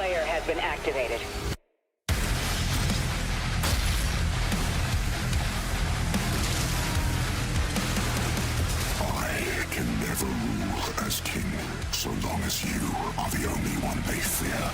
player has been activated. I can never rule as king, so long as you are the only one they fear.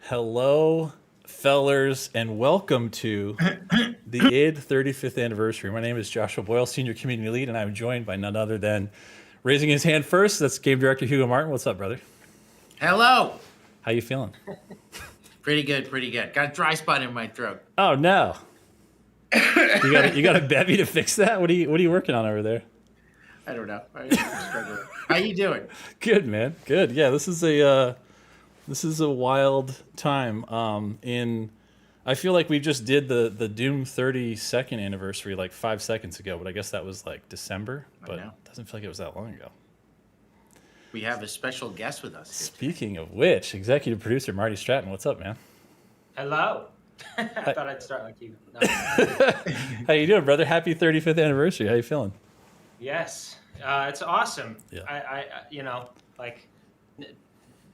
Hello, fellers, and welcome to the ID 35th anniversary. My name is Joshua Boyle, Senior Community Lead, and I'm joined by none other than, raising his hand first, that's Game Director Hugo Martin. What's up, brother? Hello. How you feeling? Pretty good, pretty good. Got a dry spot in my throat. Oh, no. You got a bevy to fix that? What are you working on over there? I don't know. I'm struggling. How you doing? Good, man. Good. Yeah, this is a wild time. I feel like we just did the Doom 32nd anniversary like 5 seconds ago, but I guess that was like December. But it doesn't feel like it was that long ago. We have a special guest with us. Speaking of which, executive producer Marty Stratton, what's up, man? Hello. I thought I'd start like you. No. How you doing, brother? Happy 35th anniversary. How you feeling? Yes, it's awesome. Yeah. I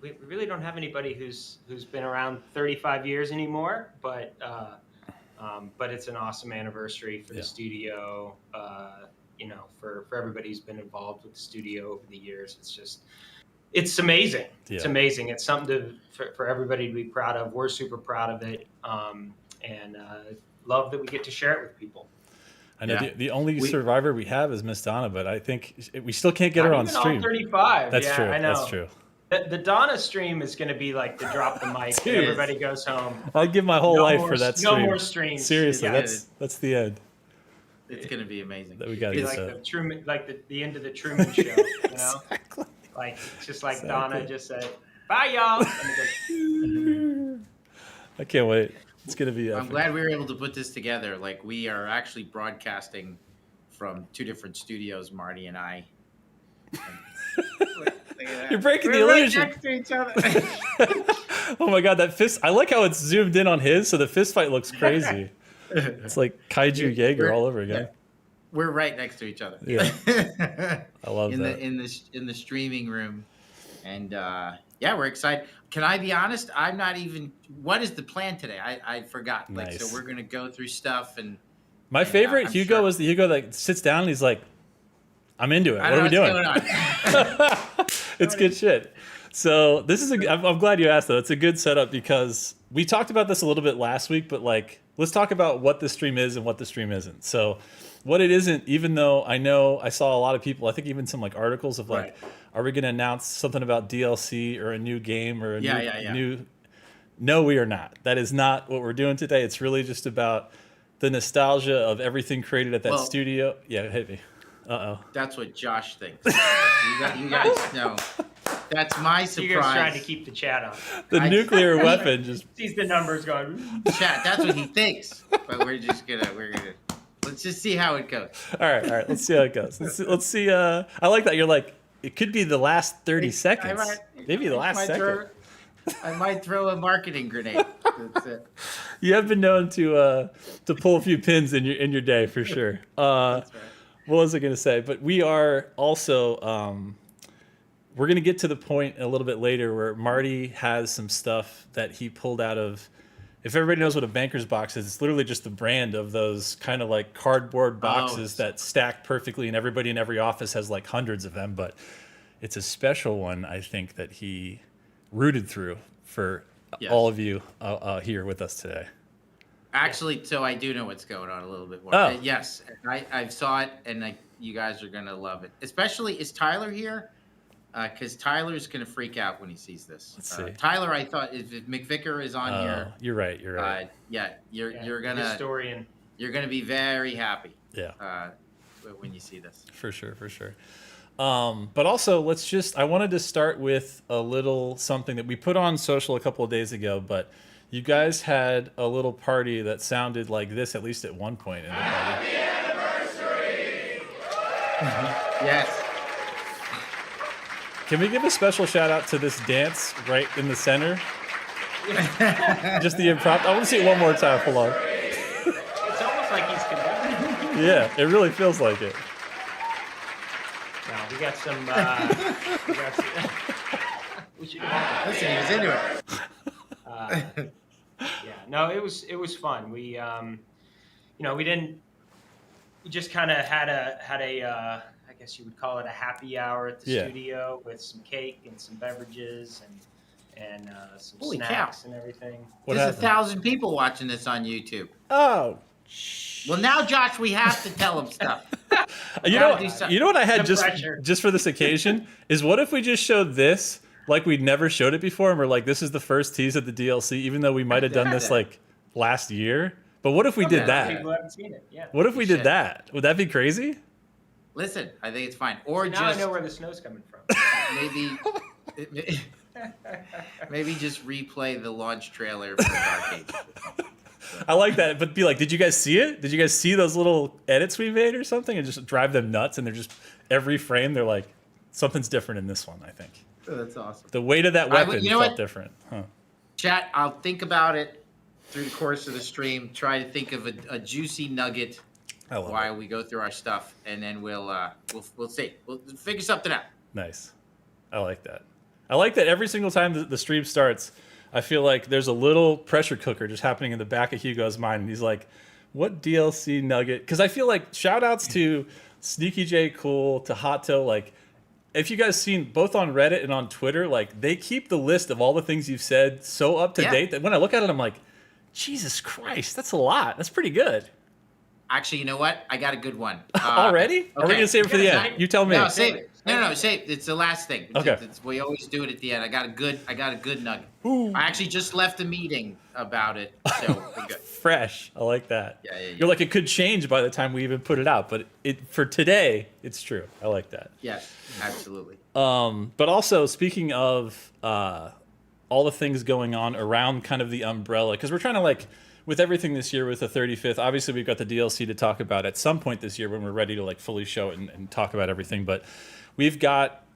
we really don't have anybody who's been around 35 years anymore, but it's an awesome anniversary for the studio. For everybody who's been involved with the studio over the years. It's amazing. Yeah. It's amazing. It's something for everybody to be proud of. We're super proud of it, and love that we get to share it with people. I know the only survivor we have is Miss Donna, but I think we still can't get her on stream. All 35. That's true. I know. That's true. The Donna stream is going to be like the drop the mic and everybody goes home. I'd give my whole life for that stream. No more streams. Seriously, that's the end. It's going to be amazing. That we got to like the Truman, like the end of the Truman Show. You know, exactly. Like just like Donna just said, "Bye, y'all." And I can't wait. It's going to be. I'm glad we were able to put this together. Like we are actually broadcasting from two different studios, Marty and I. You're breaking the illusion. Right next to each other. Oh my god, that fist! I like how it's zoomed in on his, so the fist fight looks crazy. It's like Kaiju Jaeger all over again. Yeah. We're right next to each other. Yeah, I love that. In the streaming room, and we're excited. Can I be honest? I'm not even. What is the plan today? I forgot. Nice. So we're gonna go through stuff and. My favorite Hugo is the Hugo that sits down and he's like, "I'm into it. What are we doing?" It's good shit. So this is I'm glad you asked though. It's a good setup because we talked about this a little bit last week, but like let's talk about what the stream is and what the stream isn't. So what it isn't, even though I know I saw a lot of people, I think even some like articles of like, are we going to announce something about DLC or a new game or a new? No, we are not. That is not what we're doing today. It's really just about the nostalgia of everything created at that studio. Yeah, hit me. That's what Josh thinks. You guys know. That's my surprise. You guys trying to keep the chat on. The nuclear weapon just sees the numbers going. Chat. That's what he thinks. But we're gonna. Let's just see how it goes. All right. Let's see how it goes. Let's see. I like that. You're like, it could be the last 30 seconds. Maybe the last second. I might throw a marketing grenade. That's it. You have been known to pull a few pins in your day for sure. That's right. What was I going to say? But we are also, we're going to get to the point a little bit later where Marty has some stuff that he pulled out of, if everybody knows what a banker's box is, it's literally just the brand of those kind of like cardboard boxes that stack perfectly and everybody in every office has like hundreds of them. But it's a special one, I think, that he rooted through for all of you here with us today. Actually, so I do know what's going on a little bit more. Yes, I saw it, and you guys are going to love it. Especially, is Tyler here? Because Tyler's going to freak out when he sees this. Let's see. Tyler, I thought, if McVicker is on here. You're right. You're going to... Historian. You're going to be very happy. Yeah. When you see this. For sure. But also, I wanted to start with a little something that we put on social a couple of days ago, but You guys had a little party that sounded like this, at least at one point in the party. Happy anniversary! Yes. Can we give a special shout out to this dance right in the center? Just the improv. I want to see it one more time. Hold on. It's almost like he's conducting. Yeah, it really feels like it. No, we got some. We should Listen, he was into it. yeah, no, it was fun. We we just kind of had a I guess you would call it a happy hour at the studio with some cake and some beverages and some Holy snacks cow. and everything. There's 1,000 people watching this on YouTube. Oh. Well, now, Josh, we have to tell them stuff. You know what I had just for this occasion is what if we just showed this like we'd never showed it before, and we're like, this is the first tease of the DLC, even though we might have done this like last year. But what if we did that? People haven't seen it. Yeah. What if we did that? Would that be crazy? Listen, I think it's fine. Or now just I know where the snow's coming from. maybe just replay the launch trailer for Dark Age. I like that, but be like, did you guys see it? Did you guys see those little edits we made or something, and just drive them nuts? And they're just every frame, they're like, something's different in this one. I think. Oh, that's awesome. The weight of that weapon felt what? different. Huh. Chat, I'll think about it through the course of the stream. Try to think of a juicy nugget while we go through our stuff, and then we'll see. We'll figure something out. Nice. I like that. I like that every single time the stream starts, I feel like there's a little pressure cooker just happening in the back of Hugo's mind. And he's like, what DLC nugget? Because I feel like shout outs to Sneaky J Cool, to Hotto. Like, if you guys seen both on Reddit and on Twitter, like they keep the list of all the things you've said so up to date that when I look at it, I'm like, Jesus Christ, that's a lot. That's pretty good. Actually, you know what? I got a good one. Already? Okay. Are we gonna save it for the end? You tell me. No, save it. No, save it. It's the last thing. Okay. We always do it at the end. I got a good nugget. Ooh. I actually just left a meeting about it, so we're good. Fresh. I like that. Yeah. You're like, it could change by the time we even put it out, but for today, it's true. I like that. Yes, absolutely. But also, speaking of all the things going on around kind of the umbrella, because we're trying to like, with everything this year with the 35th, obviously we've got the DLC to talk about at some point this year when we're ready to like fully show it and talk about everything. But we've got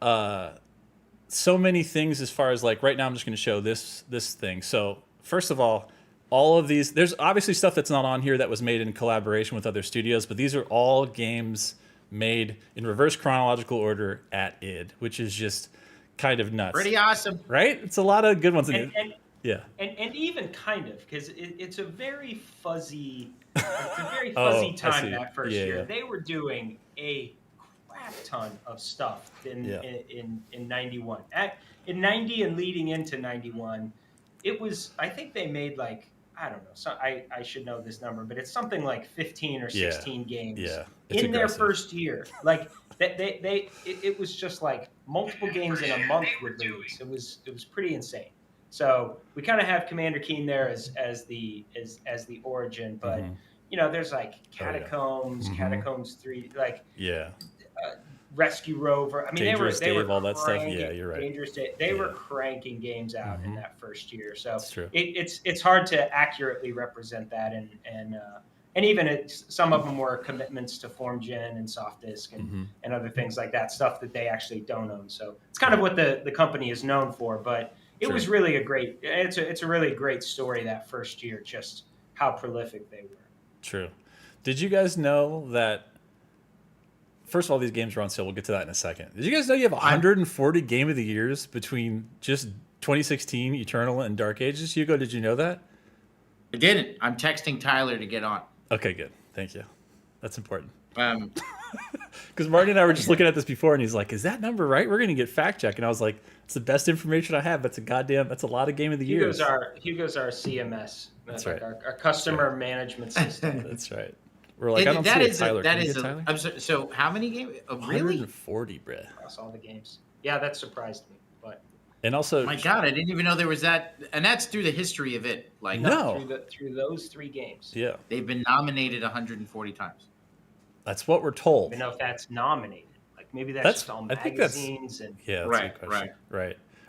so many things as far as like right now I'm just going to show this thing. So first of all of these, there's obviously stuff that's not on here that was made in collaboration with other studios, but these are all games made in reverse chronological order at id, which is just kind of nuts. Pretty awesome. Right? It's a lot of good ones. Yeah. And even kind of, because it's a very fuzzy, time that first year. Yeah. They were doing a crap ton of stuff in 91. In 90 and leading into 91, it was, I think they made like, I don't know, so I should know this number, but it's something like 15 or 16 games in their first year. Like it was just like multiple games in a month would release. It was pretty insane. So we kind of have Commander Keen there as the origin, but you know, there's like Catacombs, Catacombs 3, like Rescue Rover. I mean, Dangerous they were all that stuff. Yeah, you're right. Dangerous Dave. They were cranking games out in that first year. So that's true. It's hard to accurately represent that, and even some of them were commitments to FormGen and SoftDisk and other things like that, stuff that they actually don't own. So it's kind of what the company is known for, but. It was really it's a really great story that first year, just how prolific they were. True. Did you guys know that, first of all, these games are on sale. We'll get to that in a second. Did you guys know you have 140 Game of the Years between just 2016, Eternal, and Dark Ages? Hugo, did you know that? I didn't. I'm texting Tyler to get on. Okay, good. Thank you. That's important. Because Marty and I were just looking at this before, and he's like, "Is that number right? We're going to get fact check." And I was like, "It's the best information I have. That's a lot of Game of the Year." Hugo's our CMS. That's right. Our customer management system. That's right. We're like, I don't see it, Tyler. Can you get Tyler? I'm sorry, so how many games? Really? 140, Brett. Across all the games. Yeah, that surprised me. But and also, my God, I didn't even know there was that. And that's through the history of it. Like through those 3 games. Yeah, they've been nominated 140 times. That's what we're told. I don't know if that's nominated. Like maybe that's just all magazines and yeah, right.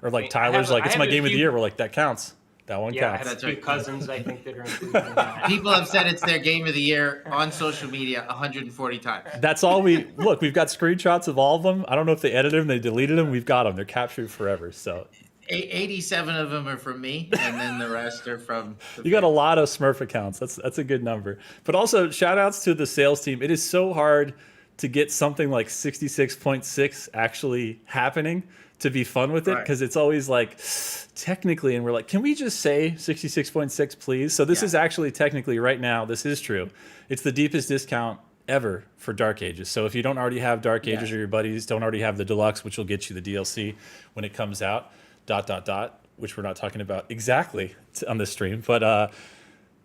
Or like Tyler's like, it's my Game of the Year. We're like, that counts. That one Yeah, I counts. have two cousins, I think, that are included in that. People have said it's their game of the year on social media 140 times. That's all we look. We've got screenshots of all of them. I don't know if they edited them, they deleted them. We've got them. They're captured forever. So 87 of them are from me, and then the rest are from. You got a lot of Smurf accounts. That's a good number. But also shout outs to the sales team. It is so hard to get something like 66.6 actually happening to be fun with it, because it's always like technically, and we're like, can we just say 66.6 please? So this is actually technically right now, this is true. It's the deepest discount ever for Dark Ages. So if you don't already have Dark Ages, or your buddies don't already have the deluxe, which will get you the DLC when it comes out, ... which we're not talking about exactly on this stream, but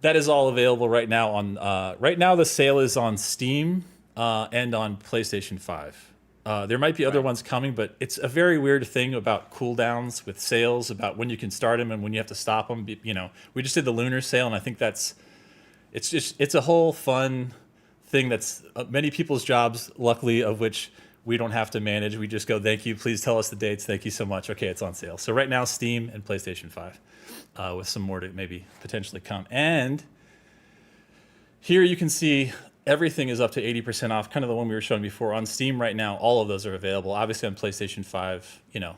that is all available right now on right now. The sale is on Steam and on PlayStation 5. There might be other ones coming, but it's a very weird thing about cooldowns with sales, about when you can start them and when you have to stop them. You know, we just did the lunar sale, and I think it's a whole fun thing that's many people's jobs, luckily, of which we don't have to manage. We just go, thank you, please tell us the dates, thank you so much. Okay, it's on sale. So right now, Steam and PlayStation 5, with some more to maybe potentially come. And here you can see everything is up to 80% off, kind of the one we were showing before. On Steam right now, all of those are available. Obviously on PlayStation 5, you know,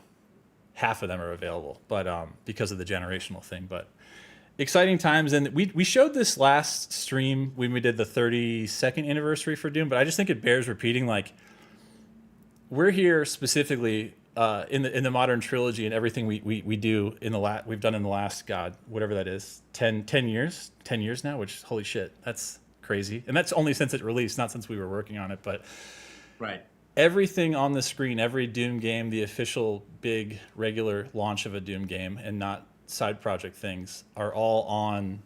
half of them are available, but because of the generational thing. But exciting times. And we showed this last stream when we did the 32nd anniversary for Doom, but I just think it bears repeating. Like, we're here specifically in the modern trilogy, and everything we do in the we've done in the last, God, whatever that is, 10 years now, which, holy shit, that's crazy. And that's only since it released, not since we were working on it. But everything on the screen, every Doom game, the official big regular launch of a Doom game, and not side project things, are all on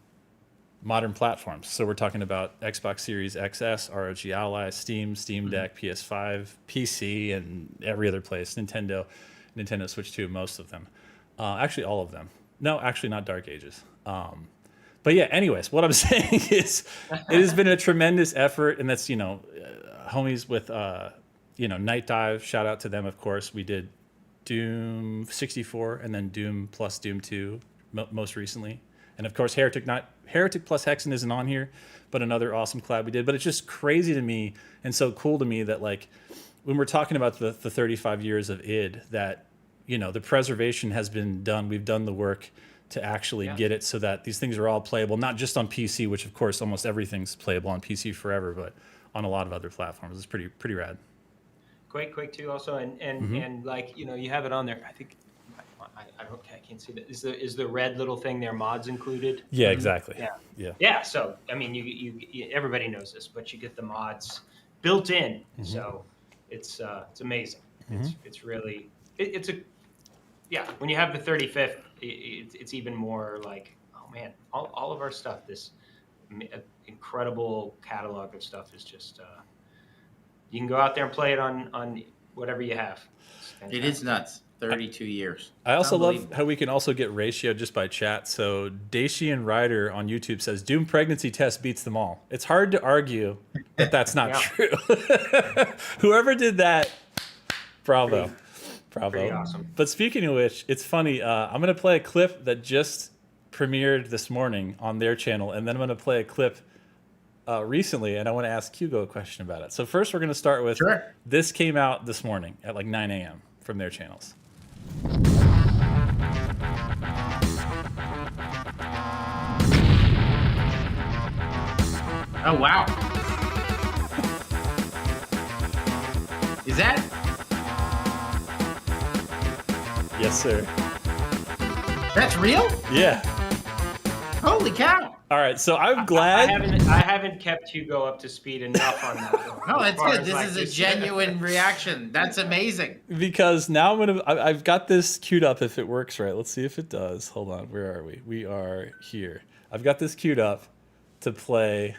modern platforms. So we're talking about Xbox Series XS, ROG Ally, Steam, Steam Deck, PS5, PC, and every other place. Nintendo Switch 2, most of them. Actually, all of them. No, actually not Dark Ages. But yeah, anyways, what I'm saying is it has been a tremendous effort, and that's, homies with, Night Dive, shout out to them, of course. We did Doom 64 and then Doom plus Doom 2 most recently. And of course, Heretic plus Hexen isn't on here, but another awesome collab we did. But it's just crazy to me and so cool to me that, like, when we're talking about the 35 years of id, that, the preservation has been done. We've done the work to actually get it so that these things are all playable, not just on PC, which of course almost everything's playable on PC forever, but on a lot of other platforms. It's pretty rad. Quake 2 also, and like, you have it on there. I think I can't see that. Is the red little thing there mods included? Yeah, exactly. Yeah. So I mean, you everybody knows this, but you get the mods built in. So it's amazing. It's really it's a when you have the 35th, it's even more like, oh man, all of our stuff, this incredible catalog of stuff is just you can go out there and play it on whatever you have. It is nuts. 32 years. I also love how we can also get ratio just by chat. So Dacian Ryder on YouTube says Doom pregnancy test beats them all. It's hard to argue that that's not true. Whoever did that, bravo. Pretty awesome. But speaking of which, it's funny. I'm going to play a clip that just premiered this morning on their channel, and then I'm going to play a clip recently, and I want to ask Hugo a question about it. So first, we're going to start with this came out this morning at like 9 a.m. from their channels. Oh, wow. Is that? Yes, sir. That's real? Yeah. Holy cow. All right, so I'm glad. I haven't kept Hugo up to speed enough on that. No, that's good. This is a genuine reaction. That's amazing. Because now I've got this queued up if it works right. Let's see if it does. Hold on, where are we? We are here. I've got this queued up to play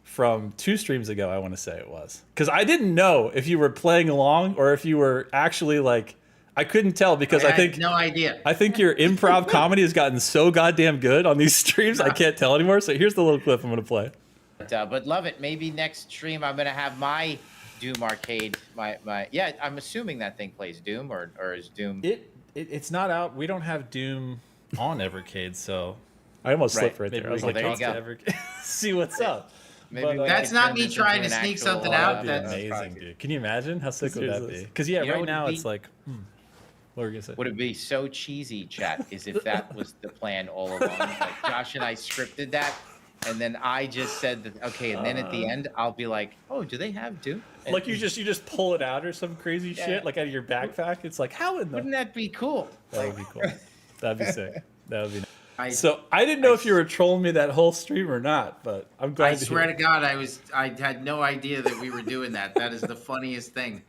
from 2 streams ago, I want to say it was. Because I didn't know if you were playing along or if you were actually like, I couldn't tell because I think no idea. I think your improv comedy has gotten so goddamn good on these streams. I can't tell anymore. So here's the little clip I'm going to play. But love it. Maybe next stream I'm going to have my Doom arcade. I'm assuming that thing plays Doom or is Doom. It's not out. We don't have Doom on Evercade, so I almost slipped right there. I was like, there you talk to go. Evercade, see what's up. Maybe But, we That's could not turn me this trying into to an sneak actual, something out. That'd be That's amazing, dude. Can you imagine how sick would that be? Because You know right what now would it's be? like, what were you gonna say? Would it be so cheesy, chat, is if that was the plan all along? Like Josh and I scripted that, and then I just said that, okay, and then at the end, I'll be like, oh, do they have Doom? And Like you just pull it out or some crazy Yeah. shit like out of your backpack. It's like, how in the? wouldn't that be cool? That would be cool. That'd be sick. That would be. I, So I didn't know if you were trolling me that whole stream or not, but I'm glad. I swear to God, I had no idea that we were doing that. That is the funniest thing.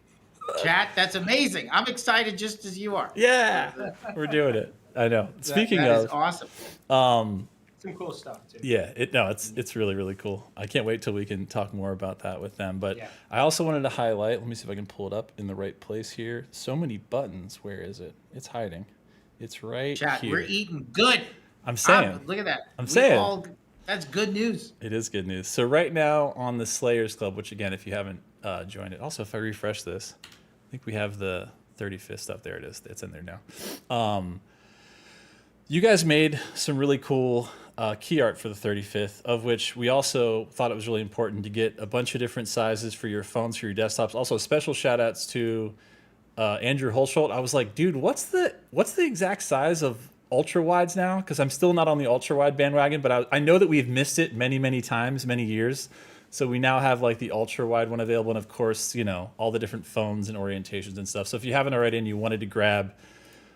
Chat, that's amazing. I'm excited just as you are. Yeah, we're doing it. I know. Speaking that is of, awesome. Some cool stuff too. yeah, it's really really cool. I can't wait till we can talk more about that with them. But Yeah. I also wanted to highlight. Let me see if I can pull it up in the right place here. So many buttons. Where is it? It's hiding. It's right Chat, here. we're eating good. I'm saying. Look at that. I'm saying. That's good news. It is good news. So right now on the Slayers Club, which again, if you haven't joined it, also if I refresh this, I think we have the 35th stuff. There it is. It's in there now. You guys made some really cool key art for the 35th, of which we also thought it was really important to get a bunch of different sizes for your phones, for your desktops. Also, special shout outs to Andrew Holsholt. I was like, dude, what's the exact size of ultra wides now? Because I'm still not on the ultra wide bandwagon, but I know that we've missed it many times, many years. So we now have like the ultra wide one available, and of course, you know, all the different phones and orientations and stuff. So if you haven't already and you wanted to grab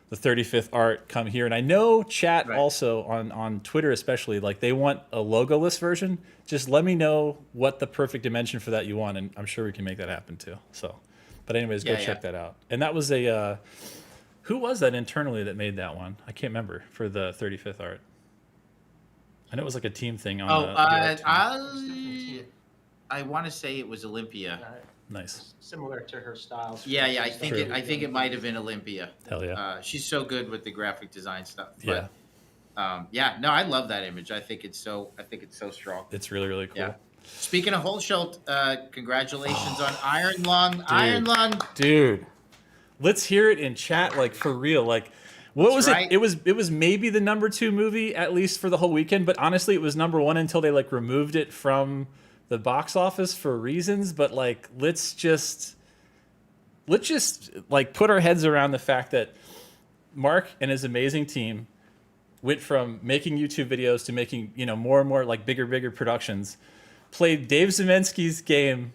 the 35th art, come here. And I know chat also on Twitter especially, like they want a logoless version. Just let me know what the perfect dimension for that you want, and I'm sure we can make that happen too. So, but anyways, go check that out. And that was a who was that internally that made that one? I can't remember for the 35th art. I know it was like a team thing on the art team. I want to say it was Olympia. Nice. Similar to her style. Yeah, I think it might have been Olympia. Hell yeah. She's so good with the graphic design stuff. Yeah. But, no, I love that image. I think it's so strong. It's really really cool. Yeah. Speaking of Holsholt, congratulations on Iron Lung. Iron Lung. Dude, let's hear it in chat, like for real. Like, what was it? It was maybe the number 2 movie, at least for the whole weekend. But honestly, it was number 1 until they like removed it from the box office for reasons. But like, let's just like put our heads around the fact that Mark and his amazing team went from making YouTube videos to making, you know, more and more like bigger productions. Played Dave Zemensky's game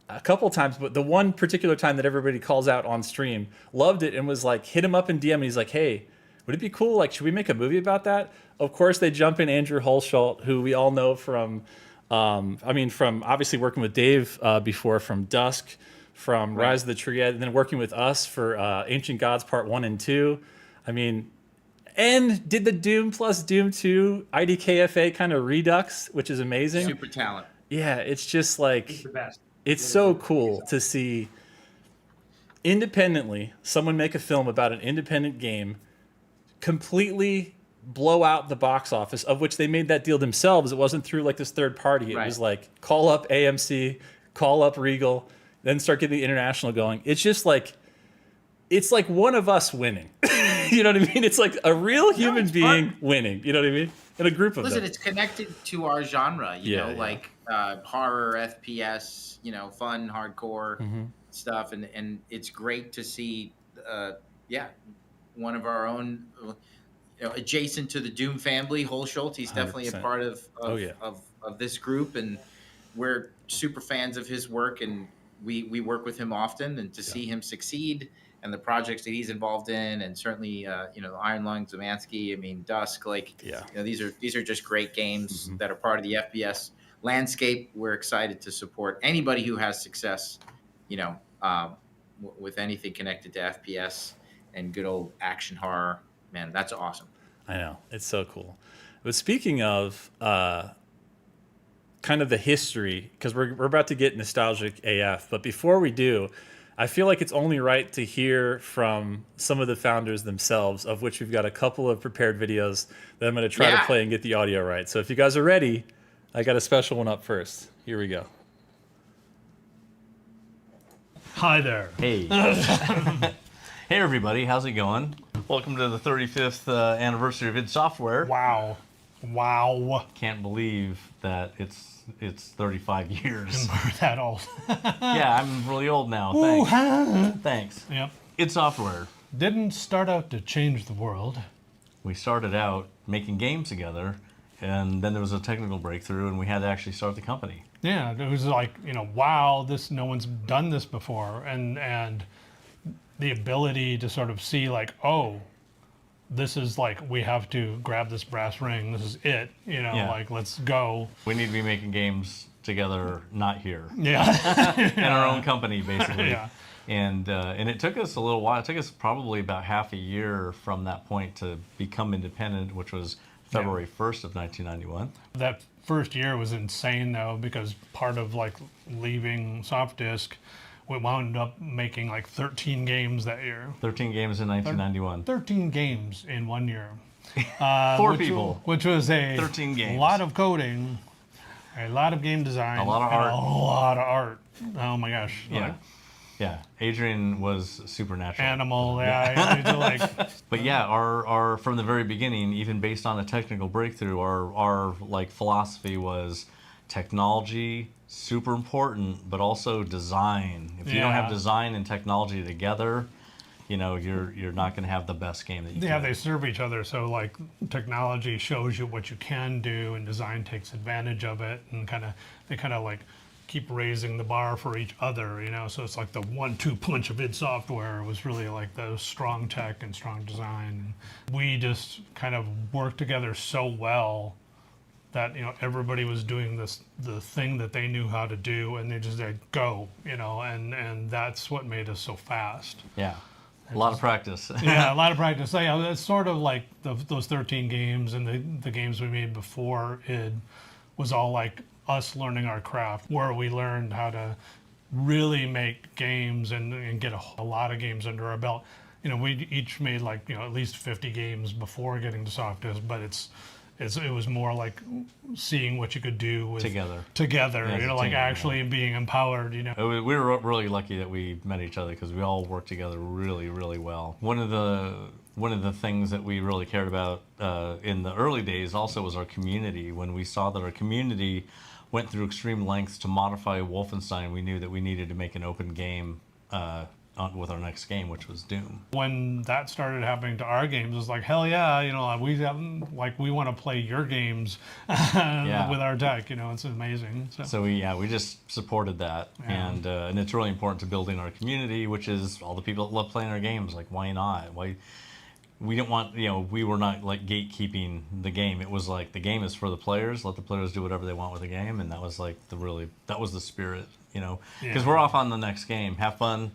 a couple times, but the one particular time that everybody calls out on stream, loved it and was like, hit him up in DM and he's like, hey, would it be cool? Like, should we make a movie about that? Of course, they jump in Andrew Holsholt, who we all know from, from obviously working with Dave before, from Dusk, from Rise of the Triad, and then working with us for Ancient Gods Part 1 and 2. I mean, and did the Doom plus Doom 2 IDKFA kind of redux, which is amazing. Super talent. Yeah, it's just like, He's the best. it's so cool to see independently someone make a film about an independent game, completely blow out the box office, of which they made that deal themselves. It wasn't through like this third party. It was like call up AMC, call up Regal, then start getting the international going. It's just like, it's like one of us winning. You know what I mean? It's like a real human being winning. You know what I mean? In a group of them. Listen, it's connected to our genre, you know, like horror, FPS, you know, fun, hardcore stuff. And it's great to see, one of our own, you know, adjacent to the Doom family, Holsholt. He's definitely 100%. a part of this group. And we're super fans of his work. And we work with him often. And to see him succeed and the projects that he's involved in, and certainly, Iron Lung, Zemansky, I mean, Dusk, like, you know, these are just great games that are part of the FPS landscape. We're excited to support anybody who has success, you know, with anything connected to FPS and good old action horror. Man, that's awesome. I know. It's so cool. But speaking of kind of the history, because we're about to get nostalgic AF, but before we do, I feel like it's only right to hear from some of the founders themselves, of which we've got a couple of prepared videos that I'm going to try to play and get the audio right. So if you guys are ready, I got a special one up first. Here we go. Hi there. Hey. Hey everybody, how's it going? Welcome to the 35th anniversary of id Software. Wow. Can't believe that it's 35 years. We're that old. Yeah, I'm really old now. Ooh, Thanks. Yep. id Software. Didn't start out to change the world. We started out making games together, and then there was a technical breakthrough, and we had to actually start the company. Yeah, it was like, wow, no one's done this before, and the ability to sort of see like, oh, this is like, we have to grab this brass ring. This is it, like, let's go. We need to be making games together, not here. Yeah. In our own company, basically. Yeah. And it took us a little while. It took us probably about half a year from that point to become independent, which was February 1st of 1991. That first year was insane, though, because part of like leaving SoftDisk, we wound up making like 13 games that year. 13 games in 1991. 13 games in 1 year. Four people. Which was 13 games. A lot of coding, a lot of game design, a lot of and art. a lot of art. Oh my gosh. Yeah. Yeah, Adrian was supernatural. Animal, yeah. But yeah, our from the very beginning, even based on a technical breakthrough, our like philosophy was technology, super important, but also design. If you don't have design and technology together, you're not going to have the best game that you can. Yeah, they serve each other. So like technology shows you what you can do, and design takes advantage of it, and they kind of like keep raising the bar for each other, so it's like the 1-2 punch of id Software was really like the strong tech and strong design. We just kind of worked together so well that everybody was doing the thing that they knew how to do, and they just said go, and that's what made us so fast. Yeah. A lot of practice. Yeah, a lot of practice. So, yeah, it's sort of like those 13 games and the games we made before id was all like us learning our craft, where we learned how to really make games and get a lot of games under our belt. We each made like at least 50 games before getting to SoftDisk, but it was more like seeing what you could do with together, like actually being empowered. We were really lucky that we met each other because we all worked together really, really well. One of the things that we really cared about in the early days also was our community. When we saw that our community went through extreme lengths to modify Wolfenstein, we knew that we needed to make an open game with our next game, which was Doom. When that started happening to our games, it was like, hell yeah, we want to play your games with our tech. It's amazing. So we just supported that, and it's really important to building our community, which is all the people that love playing our games. Like, why not? Why? We didn't want, we were not like gatekeeping the game. It was like the game is for the players. Let the players do whatever they want with the game, and that was like that was the spirit, because we're off on the next game. Have fun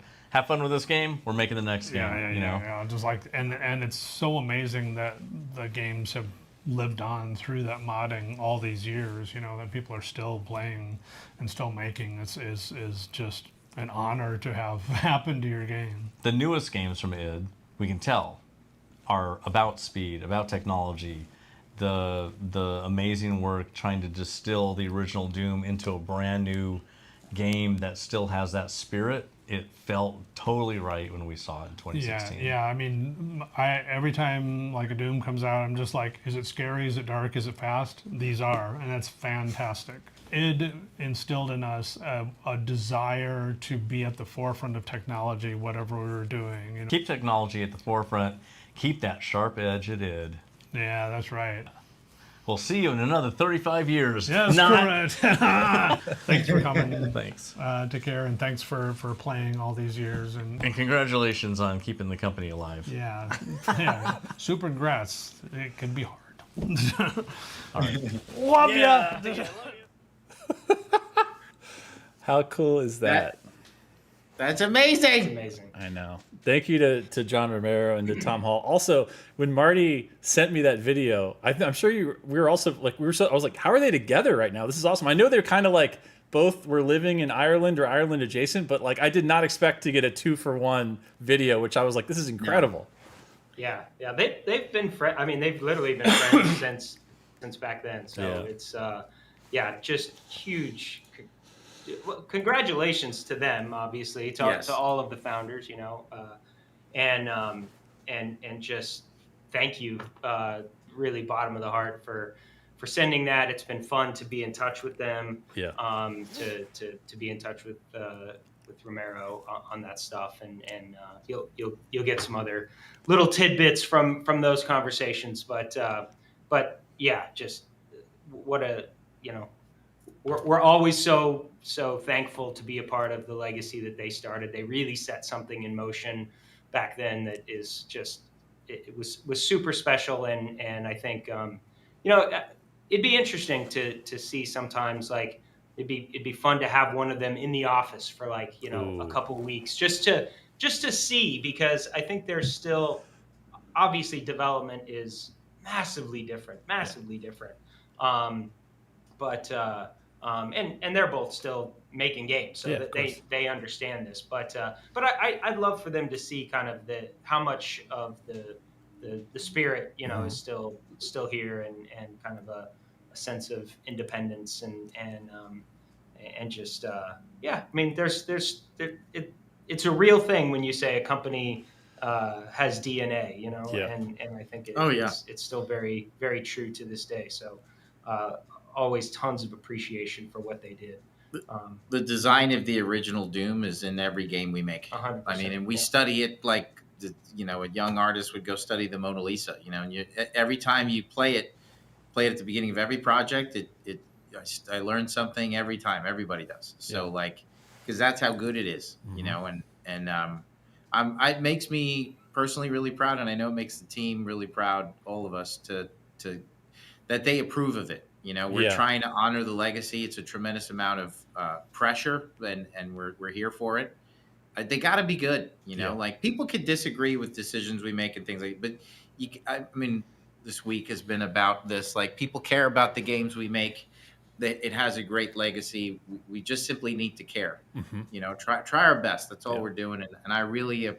with this game. We're making the next game. Yeah. Just like and it's so amazing that the games have lived on through that modding all these years. That people are still playing and still making. Is just an honor to have happen to your game. The newest games from id, we can tell, are about speed, about technology, the amazing work trying to distill the original Doom into a brand new game that still has that spirit. It felt totally right when we saw it in 2016. Yeah. I mean, every time like a Doom comes out, I'm just like, is it scary? Is it dark? Is it fast? These are, and that's fantastic. It instilled in us a desire to be at the forefront of technology, whatever we were doing. Keep technology at the forefront. Keep that sharp edge at id. Yeah, that's right. We'll see you in another 35 years. Yes, correct. Thanks for coming. Thanks. Take care, and thanks for playing all these years. And congratulations on keeping the company alive. Yeah. Super congrats. It can be hard. All right. Love ya. How cool is that? That's amazing. It's amazing. I know. Thank you to John Romero and to Tom Hall. Also, when Marty sent me that video, I'm sure we were also like, I was like, how are they together right now? This is awesome. I know they're kind of like both were living in Ireland or Ireland adjacent, but like I did not expect to get a 2-for-1 video, which I was like, this is incredible. Yeah. They've been friends. I mean, they've literally been friends since back then. So it's just huge. Well, congratulations to them, obviously, to all of the founders, and and just thank you, really bottom of the heart for sending that. It's been fun to be in touch with them. Yeah. To be in touch with Romero on that stuff, and you'll get some other little tidbits from those conversations. But yeah, just what a, we're always so thankful to be a part of the legacy that they started. They really set something in motion back then that is just, it was super special, and I think it'd be interesting to see sometimes, like it'd be fun to have one of them in the office for like Ooh. a couple weeks just to see, because I think there's still, obviously development is massively different. And they're both still making games, so that they understand this. But I'd love for them to see kind of how much of the spirit is still here, and kind of a sense of independence and just I mean it's a real thing when you say a company has DNA, and I think it's still very, very true to this day. So always tons of appreciation for what they did. The design of the original Doom is in every game we make. 100%, I mean, and we study it like a young artist would go study the Mona Lisa. And every time you play it at the beginning of every project. I learn something every time. Everybody does. So because that's how good it is. It makes me personally really proud, and I know it makes the team really proud, all of us, to that they approve of it. We're trying to honor the legacy. It's a tremendous amount of pressure, and we're here for it. They got to be good. Like people could disagree with decisions we make and things like, but I mean, this week has been about this. Like people care about the games we make. That it has a great legacy. We just simply need to care. Try our best. That's all we're doing. And I really,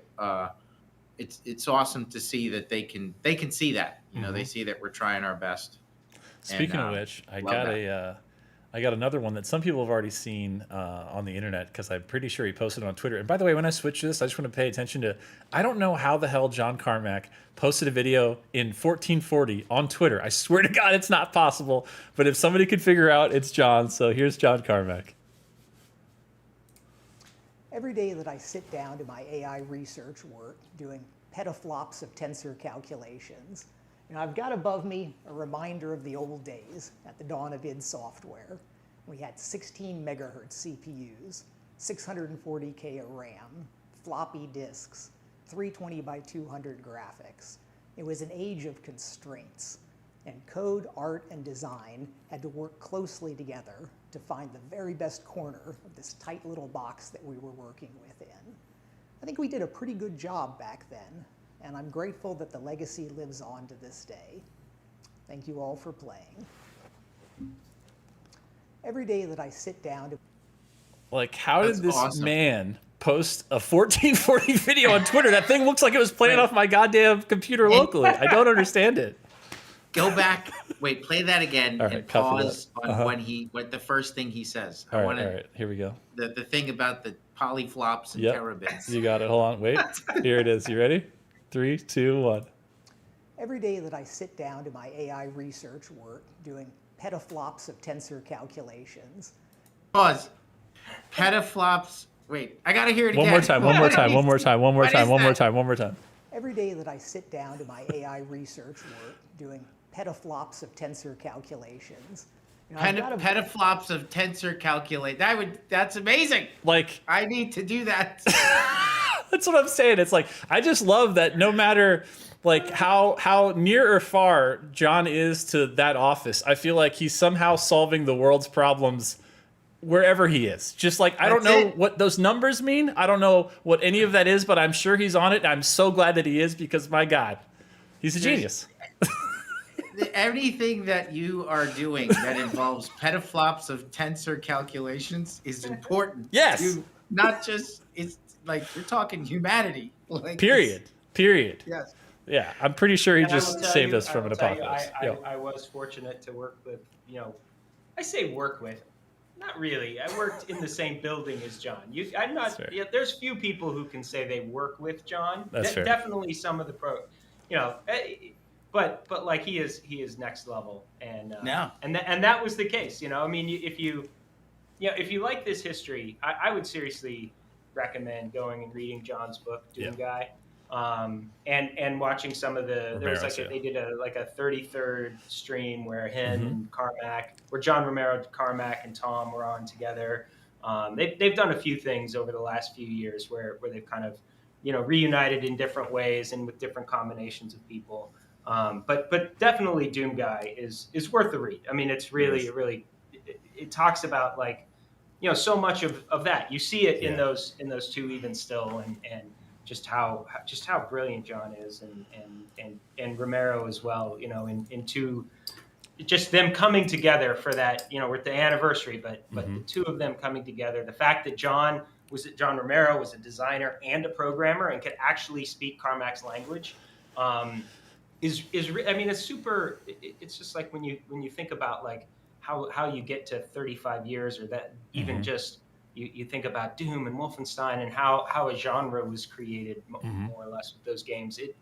it's awesome to see that they can see that. They see that we're trying our best. Speaking of which, I got another one that some people have already seen on the internet, because I'm pretty sure he posted it on Twitter. And by the way, when I switch this, I just want to pay attention to, I don't know how the hell John Carmack posted a video in 1440 on Twitter. I swear to God, it's not possible. But if somebody could figure out, it's John. So here's John Carmack. Every day that I sit down to my AI research work, doing petaflops of tensor calculations, I've got above me a reminder of the old days at the dawn of id Software. We had 16 megahertz CPUs, 640K of RAM, floppy disks, 320 by 200 graphics. It was an age of constraints, and code, art, and design had to work closely together to find the very best corner of this tight little box that we were working within. I think we did a pretty good job back then, and I'm grateful that the legacy lives on to this day. Thank you all for playing. Every day that I sit down to... Like, how did this man post a 1440 video on Twitter? That thing looks like it was playing off my goddamn computer locally. I don't understand it. Go back. Wait, play that again and pause on what the first thing he says. All right, here we go. The thing about the polyflops and terabits. You got it. Hold on. Wait. Here it is. You ready? 3, 2, 1. Every day that I sit down to my AI research work, doing petaflops of tensor calculations. Pause. Petaflops. Wait, I gotta hear it again. One more time. Every day that I sit down to my AI research work, doing petaflops of tensor calculations. Petaflops of tensor calculate. That's amazing. Like, I need to do that. That's what I'm saying. It's like, I just love that no matter like how near or far John is to that office, I feel like he's somehow solving the world's problems wherever he is. Just like, I don't know what those numbers mean. I don't know what any of that is, but I'm sure he's on it. I'm so glad that he is, because my God, he's a genius. Anything that you are doing that involves petaflops of tensor calculations is important. Yes. Not just, it's like, we're talking humanity. Like, Period. Yes. Yeah, I'm pretty sure he just saved us from an apocalypse. I was fortunate to work with, I say work with, Not really. I worked in the same building as John. I'm not. Yeah, there's few people who can say they work with John. That's fair. Definitely some of the but like he is next level, and that was the case. I mean, if you like this history, I would seriously recommend going and reading John's book, Doom Guy. And watching some of the there was like they did a 33rd stream where him and Carmack, where John Romero, Carmack, and Tom were on together. They've done a few things over the last few years where they've kind of reunited in different ways and with different combinations of people. But definitely Doom Guy is worth the read. I mean, it's really it talks about like so much of that. You see it in those two even still, and just how brilliant John is, and Romero as well. Into just them coming together for that. With the anniversary, but the two of them coming together. The fact that John Romero was a designer and a programmer and could actually speak Carmack's language, is I mean, it's super. It's just like when you think about like how you get to 35 years, or that even just. You think about Doom and Wolfenstein and how a genre was created more or less with those games. It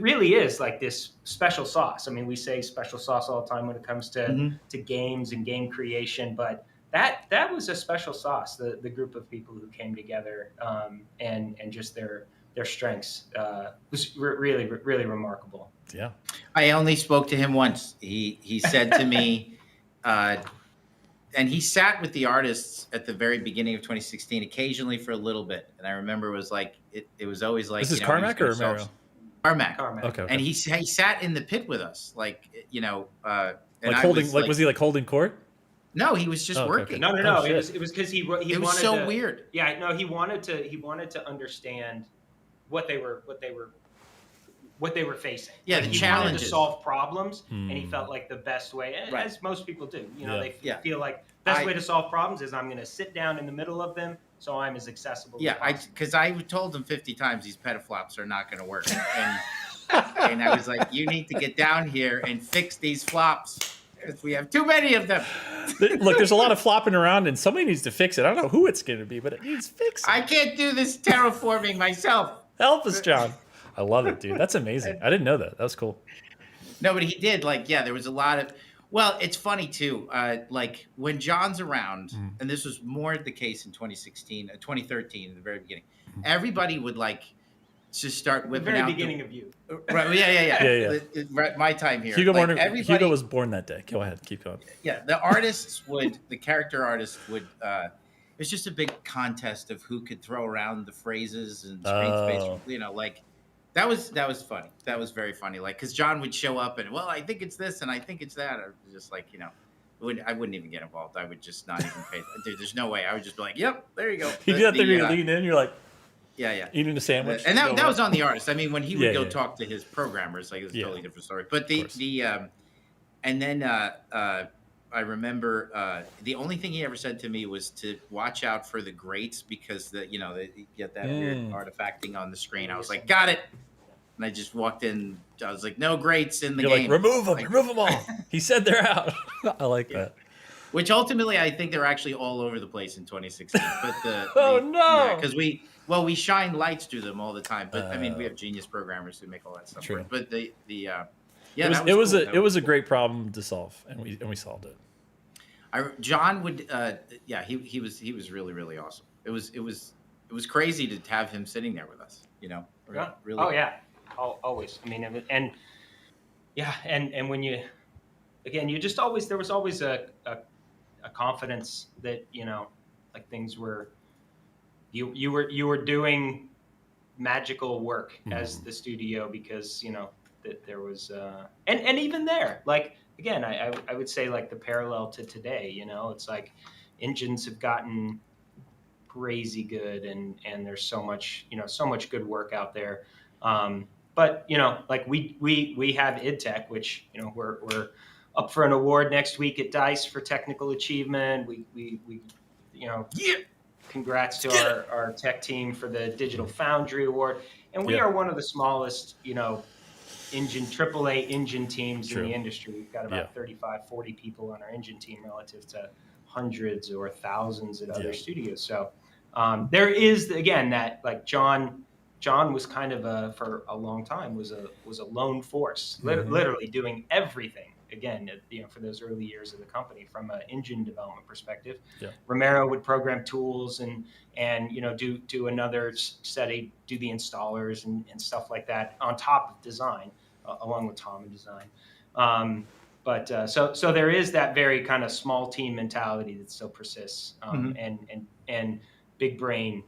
really is like this special sauce. I mean, we say special sauce all the time when it comes to games and game creation, but that was a special sauce. The group of people who came together and just their strengths was really remarkable. Yeah, I only spoke to him once. He said to me. And he sat with the artists at the very beginning of 2016, occasionally for a little bit. And I remember it was like it was always like. This is Carmack or Romero? Carmack. Okay. And he sat in the pit with us, like like holding, was he like holding court? No, he was just working. No. It was because he it was wanted so to, weird. Yeah, no, he wanted to understand what they were facing. Yeah, like the he challenges. wanted to solve problems, and he felt like the best way, as most people do. They feel like the best way to solve problems is I'm going to sit down in the middle of them, so I'm as accessible. Yeah, because I told him 50 times these petaflops are not going to work, and I was like, you need to get down here and fix these flops. Because we have too many of them. Look, there's a lot of flopping around, and somebody needs to fix it. I don't know who it's going to be, but it needs fixing. I can't do this terraforming myself. Help us, John. I love it, dude. That's amazing. I didn't know that. That was cool. No, but he did. Like, yeah, there was a lot of. Well, it's funny too. Like when John's around, and this was more the case in 2013, in the very beginning. Everybody would like just start whipping out. The very beginning of you. Right. Yeah. Right, my time here. Hugo was born that day. Go ahead. Keep going. Yeah, the character artists would. It's just a big contest of who could throw around the phrases and screen space. Like. That was funny. That was very funny. Like, because John would show up and, well, I think it's this and I think it's that. Or just like, I wouldn't even get involved. I would just not even pay. Dude, there's no way. I would just be like, yep, there you go. You do that thing where you lean in, you're like, yeah, eating a sandwich. And that was on the artist. I mean, when he would go talk to his programmers, like it was a totally different story. But and then I remember the only thing he ever said to me was to watch out for the grates because they get that weird artifacting on the screen. I was like, got it. And I just walked in. I was like, no grates in the game. Like, remove them all. He said they're out. I like that. Which ultimately, I think they're actually all over the place in 2016. But because we shine lights through them all the time. But I mean, we have genius programmers who make all that stuff work. But it was a great problem to solve, and we solved it. John would, he was really, really awesome. It was crazy to have him sitting there with us. Really. Oh yeah, always. I mean, and when you, again, you just always there was always a confidence that like things were, you were doing magical work as the studio because that there was and even there like. Again, I would say like the parallel to today, it's like engines have gotten crazy good and there's so much good work out there. But like we have IdTech, which we're up for an award next week at DICE for technical achievement. We congrats to our tech team for the Digital Foundry Award, and we are one of the smallest AAA engine teams in the industry. We've got about 35, 40 people on our engine team relative to hundreds or thousands at other studios. So there is, again, that like John was kind of for a long time was a lone force, literally doing everything. Again, for those early years of the company, from an engine development perspective, Romero would program tools and do another study, do the installers and stuff like that on top of design, along with Tom in design. So there is that very kind of small team mentality that still persists, and big brains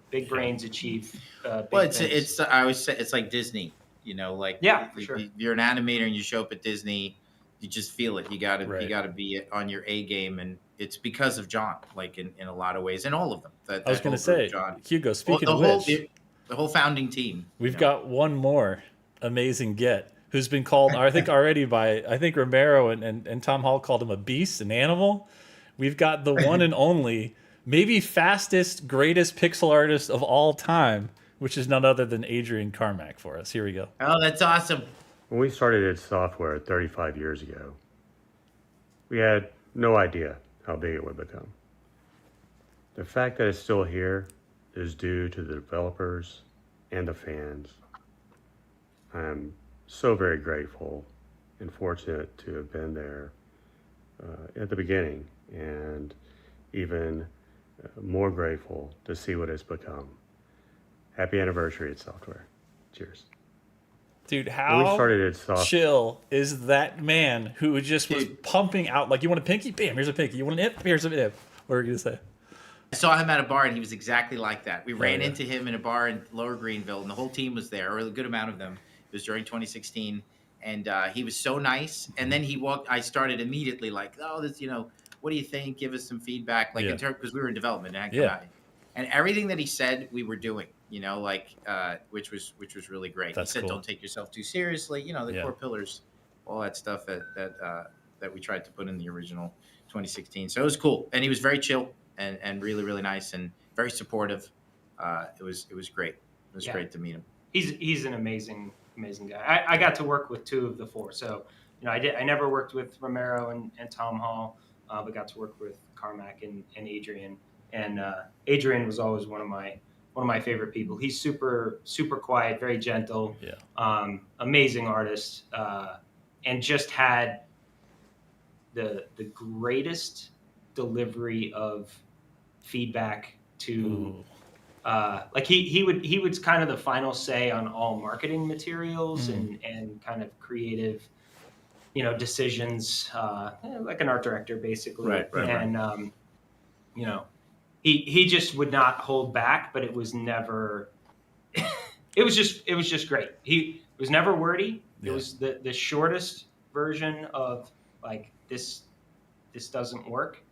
achieve. Well, it's I always say it's like Disney, like for sure. If you're an animator and you show up at Disney, you just feel it. You gotta be on your A game, and it's because of John, like in a lot of ways, and all of them. I was going to say, John. Hugo, speaking of which, the whole founding team. We've got one more amazing get who's been called, I think already by, Romero and Tom Hall called him a beast, an animal. We've got the one and only, maybe fastest, greatest pixel artist of all time, which is none other than Adrian Carmack for us. Here we go. Oh, that's awesome. When we started at Software 35 years ago, we had no idea how big it would become. The fact that it's still here is due to the developers and the fans. I'm so very grateful and fortunate to have been there at the beginning, and even more grateful to see what it's become. Happy anniversary at Software. Cheers. Dude, how chill is that man who just was pumping out, like, you want a pinky? Bam, here's a pinky. You want an ip? Here's an ip. What are you going to say? I saw him at a bar, and he was exactly like that. We ran into him in a bar in Lower Greenville, and the whole team was there, or a good amount of them. It was during 2016, and he was so nice. And then he walked. I started immediately like, oh, this, what do you think? Give us some feedback, like in terms, because we were in development and everything that he said we were doing, which was really great. He said, don't take yourself too seriously. The core pillars, all that stuff that we tried to put in the original 2016. So it was cool, and he was very chill and really, really nice and very supportive. It was great. It was great to meet him. He's an amazing guy. I got to work with two of the four. So, I never worked with Romero and Tom Hall, but got to work with Carmack and Adrian. And Adrian was always one of my favorite people. He's super, super quiet, very gentle, amazing artist, and just had the greatest delivery of feedback to like he would kind of the final say on all marketing materials and kind of creative decisions, like an art director basically. Right. And he just would not hold back, but it was never it was just great. He was never wordy. It was the shortest version of like this doesn't work,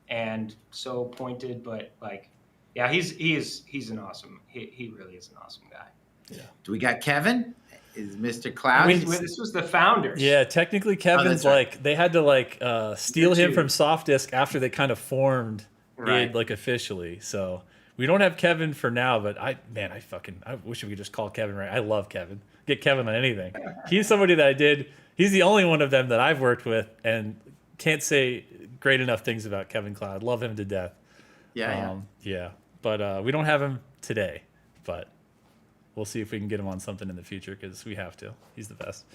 and so pointed, but like he's an awesome. He really is an awesome guy. Yeah. Do we got Kevin? Is Mr. Cloud? This was the founders. Yeah, technically Kevin's they had to steal him from SoftDisk after they kind of formed it officially. So we don't have Kevin for now, but I wish we could just call Kevin right. I love Kevin. Get Kevin on anything. He's somebody that he's the only one of them that I've worked with and can't say great enough things about Kevin Cloud. Love him to death. Yeah. But we don't have him today, but we'll see if we can get him on something in the future because we have to. He's the best.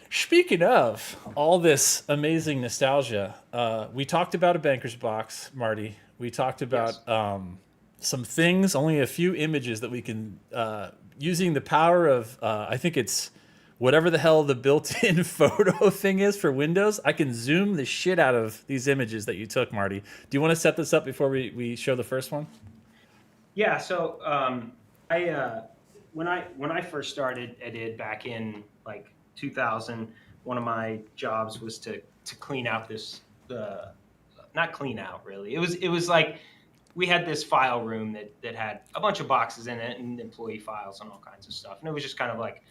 Speaking of all this amazing nostalgia, we talked about a banker's box, Marty. We talked about some things, only a few images that we can, using the power of, I think it's whatever the hell the built-in photo thing is for Windows. I can zoom the shit out of these images that you took, Marty. Do you want to set this up before we show the first one? Yeah, so when I first started at id back in like 2000, one of my jobs was to clean out this not clean out really. It was like we had this file room that had a bunch of boxes in it and employee files and all kinds of stuff, and it was just kind of like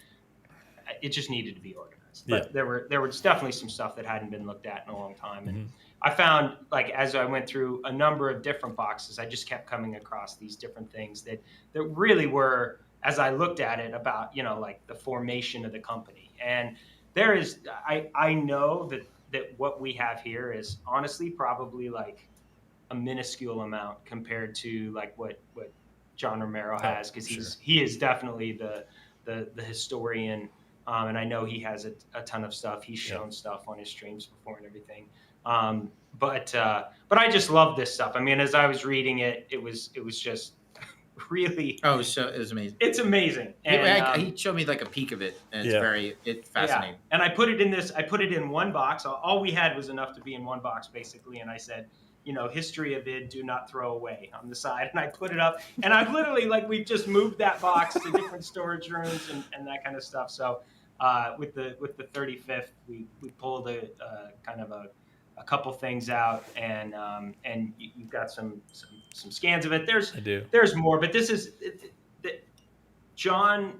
it just needed to be organized. But there was definitely some stuff that hadn't been looked at in a long time, and I found, like, as I went through a number of different boxes, I just kept coming across these different things that really were, as I looked at it, about, like the formation of the company. And there is, I know that that what we have here is honestly probably like a minuscule amount compared to like what John Romero has, because he is definitely the historian, and I know he has a ton of stuff. He's shown stuff on his streams before and everything. But I just love this stuff. I mean, as I was reading it, it was just really. Oh, so it was amazing. It's amazing. And, he showed me like a peek of it, and it's fascinating. Yeah. And I put it in one box. All we had was enough to be in one box, basically. And I said, history of id, do not throw away on the side. And I put it up, and I've literally we've just moved that box to different storage rooms and that kind of stuff. So with the 35th, we pulled a kind of a couple things out, and you've got some scans of it. There's more, but this is John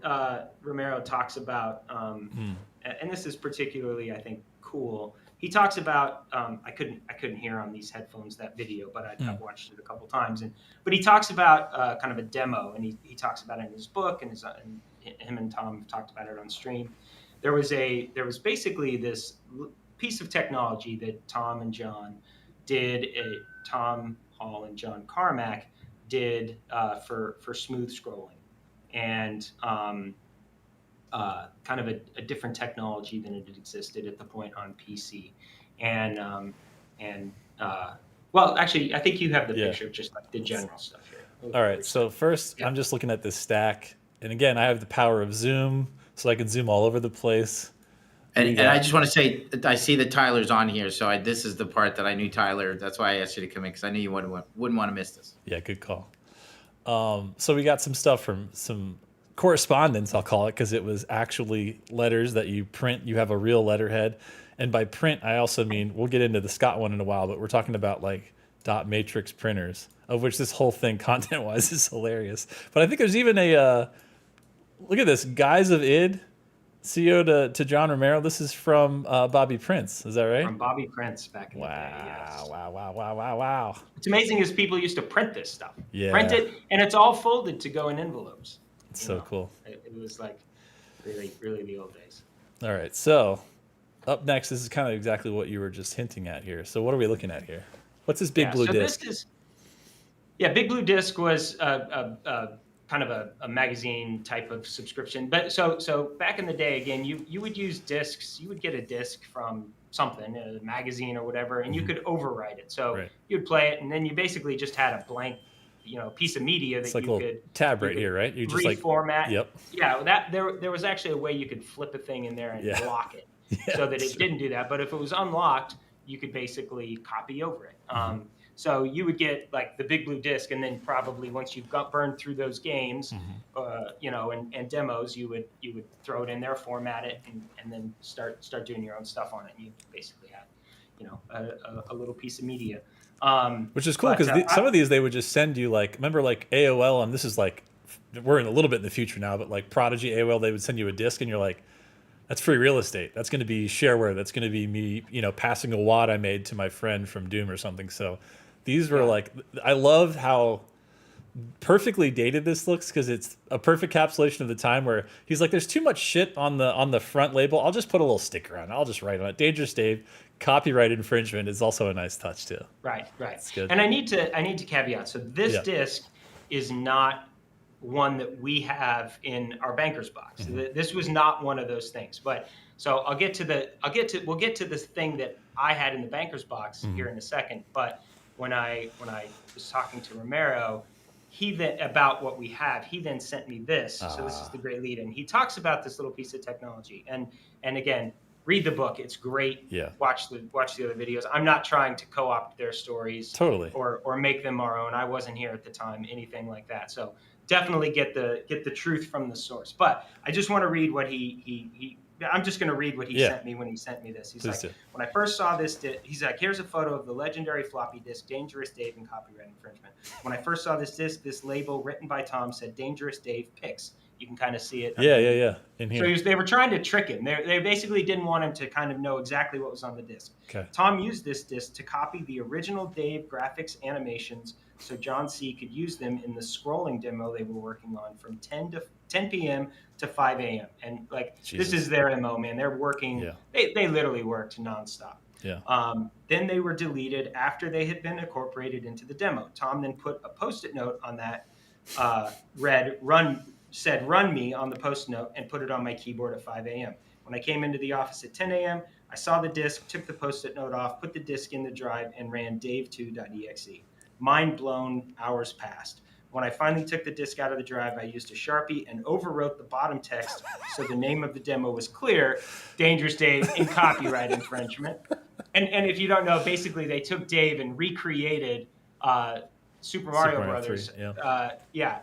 Romero talks about, and this is particularly, I think, cool. He talks about I couldn't hear on these headphones that video, but I've watched it a couple times, but he talks about kind of a demo, and he talks about it in his book, and him and Tom have talked about it on stream. There was basically this piece of technology that Tom and John did. Tom Hall and John Carmack did for smooth scrolling, and kind of a different technology than it existed at the point on PC. And well, actually, I think you have the picture of just like the general stuff here. All right. So first, I'm just looking at this stack, and again, I have the power of zoom, so I can zoom all over the place. And I just want to say, I see that Tyler's on here, so this is the part that I knew Tyler. That's why I asked you to come in, because I knew you wouldn't want to miss this. Yeah, good call. So we got some stuff from some correspondence, I'll call it, because it was actually letters that you print. You have a real letterhead. And by print, I also mean, we'll get into the Scott one in a while, but we're talking about like dot matrix printers, of which this whole thing content-wise is hilarious. But I think there's even a, look at this, Guys of id, CEO to John Romero. This is from Bobby Prince. Is that right? From Bobby Prince back in the day, yes. Wow. What's amazing is people used to print this stuff. Yeah. Print it, and it's all folded to go in envelopes. It's so cool. It was like really, really the old days. All right. So up next, this is kind of exactly what you were just hinting at here. So what are we looking at here? What's this big blue disc? Big Blue Disc was kind of a magazine type of subscription. But so back in the day, again, you would use discs. You would get a disc from something, a magazine or whatever, and you could overwrite it. So you'd play it, and then you basically just had a blank, piece of media that like you could tab right here, right? You just reformat. Yep. Yeah, there was actually a way you could flip a thing in there and lock it, so that it didn't do that. But if it was unlocked, you could basically copy over it. So you would get like the Big Blue Disc, and then probably once you've burned through those games, and demos, you would throw it in there, format it, and then start doing your own stuff on it. And you basically had, a little piece of media. Which is cool, because some of these they would just send you, like, remember like AOL, and this is like, we're in a little bit in the future now, but like Prodigy, AOL, they would send you a disc, and you're like, that's free real estate. That's going to be shareware. That's going to be me, passing a wad I made to my friend from Doom or something. So these were like, I love how perfectly dated this looks, because it's a perfect encapsulation of the time where he's like, there's too much shit on the front label. I'll just put a little sticker on it. I'll just write on it. Dangerous Dave, copyright infringement is also a nice touch too. Right. It's good. And I need to caveat. So this disc is not one that we have in our banker's box. This was not one of those things. But so we'll get to this thing that I had in the banker's box here in a second. But when I was talking to Romero, about what we have, he then sent me this. So this is the great lead-in. He talks about this little piece of technology, and again, read the book. It's great. Yeah. Watch the other videos. I'm not trying to co-opt their stories. Totally. Or make them our own. I wasn't here at the time, anything like that. So definitely get the truth from the source. But I just want to read what I'm just going to read what he sent me when he sent me this. He's Please like, do. when I first saw this, he's like, here's a photo of the legendary floppy disk, Dangerous Dave and copyright infringement. When I first saw this disc, this label written by Tom said Dangerous Dave Picks. You can kind of see it. Yeah. In here. So they were trying to trick him. They basically didn't want him to kind of know exactly what was on the disc. Okay. Tom used this disc to copy the original Dave graphics animations so John C. could use them in the scrolling demo they were working on from 10 p.m. to 5 a.m. And like, Jesus. This is their MO, man. They're working. Yeah. They literally worked nonstop. Yeah. Then they were deleted after they had been incorporated into the demo. Tom then put a Post-it note on that, said run me on the Post-it note, and put it on my keyboard at 5 a.m. When I came into the office at 10 a.m., I saw the disk, took the Post-it note off, put the disk in the drive, and ran dave2.exe. Mind blown, hours passed. When I finally took the disk out of the drive, I used a Sharpie and overwrote the bottom text so the name of the demo was clear, Dangerous Dave in copyright infringement. And if you don't know, basically they took Dave and recreated Super Mario Brothers. 3, yeah.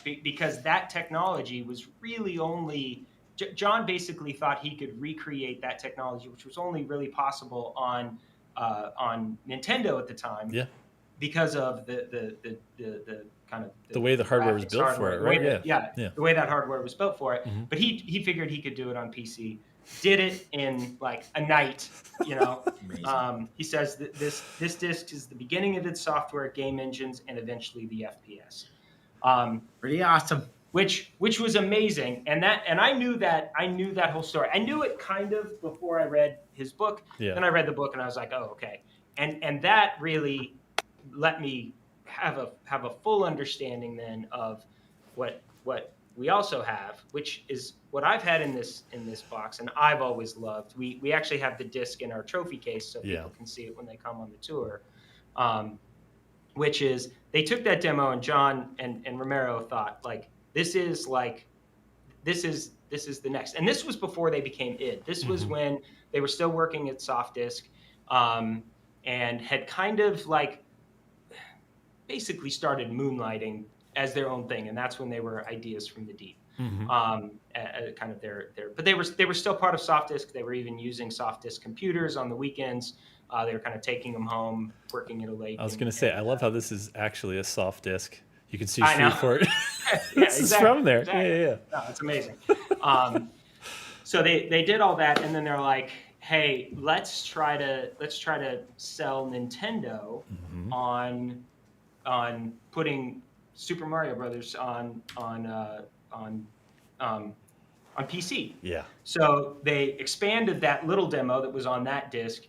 Because that technology was really only John basically thought he could recreate that technology, which was only really possible on Nintendo at the time. Yeah. Because of the kind of the way the hardware was built for it, right? The way that hardware was built for it. But he figured he could do it on PC. Did it in like a night, you know. He says that this disc is the beginning of its software, game engines, and eventually the FPS. Pretty awesome. Which was amazing, and I knew that whole story. I knew it kind of before I read his book. Yeah. Then I read the book and I was like, oh, okay, and that really let me have a full understanding then of what we also have, which is what I've had in this box, and I've always loved. We actually have the disc in our trophy case so people can see it when they come on the tour. Which is they took that demo, and John and Romero thought like this is the next. And this was before they became id. This was when they were still working at SoftDisk, and had kind of like basically started moonlighting as their own thing, and that's when they were Ideas from the Deep. Kind of their but they were still part of SoftDisk. They were even using SoftDisk computers on the weekends. They were kind of taking them home, working at a lake. I was going to say, I love how this is actually a soft disk. You can see for it. This is from there. Exactly. Yeah. No, it's amazing. So they did all that, and then they're like, hey, let's try to sell Nintendo on putting Super Mario Brothers on PC. Yeah. So they expanded that little demo that was on that disc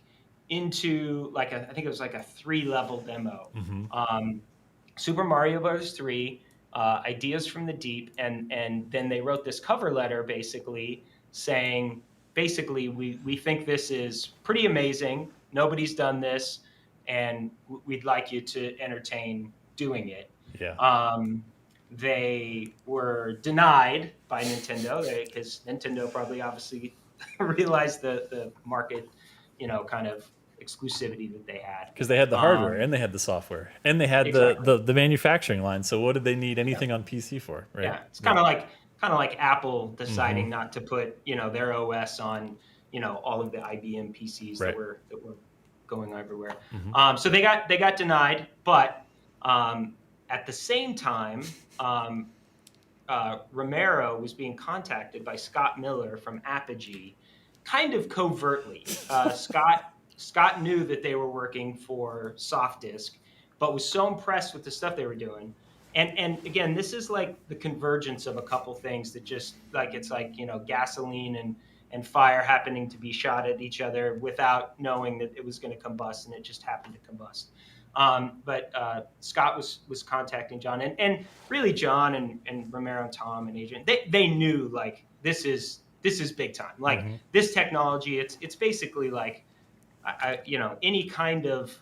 into I think it was like a 3-level demo. Super Mario Bros. 3, Ideas from the Deep, and then they wrote this cover letter basically saying, we think this is pretty amazing. Nobody's done this, and we'd like you to entertain doing it. Yeah. They were denied by Nintendo because Nintendo probably obviously realized the market, kind of exclusivity that they had. Because they had the hardware and they had the software and they had the manufacturing line. So what did they need anything on PC for? Right. Yeah, it's kind of like Apple deciding not to put their OS on all of the IBM PCs that were going everywhere. So they got denied, but at the same time, Romero was being contacted by Scott Miller from Apogee, kind of covertly. Scott knew that they were working for SoftDisk, but was so impressed with the stuff they were doing. And again, this is like the convergence of a couple things that just it's like gasoline and fire happening to be shot at each other without knowing that it was going to combust, and it just happened to combust. But Scott was contacting John, and really John and Romero and Tom and Adrian, they knew this is big time. This technology, it's basically any kind of,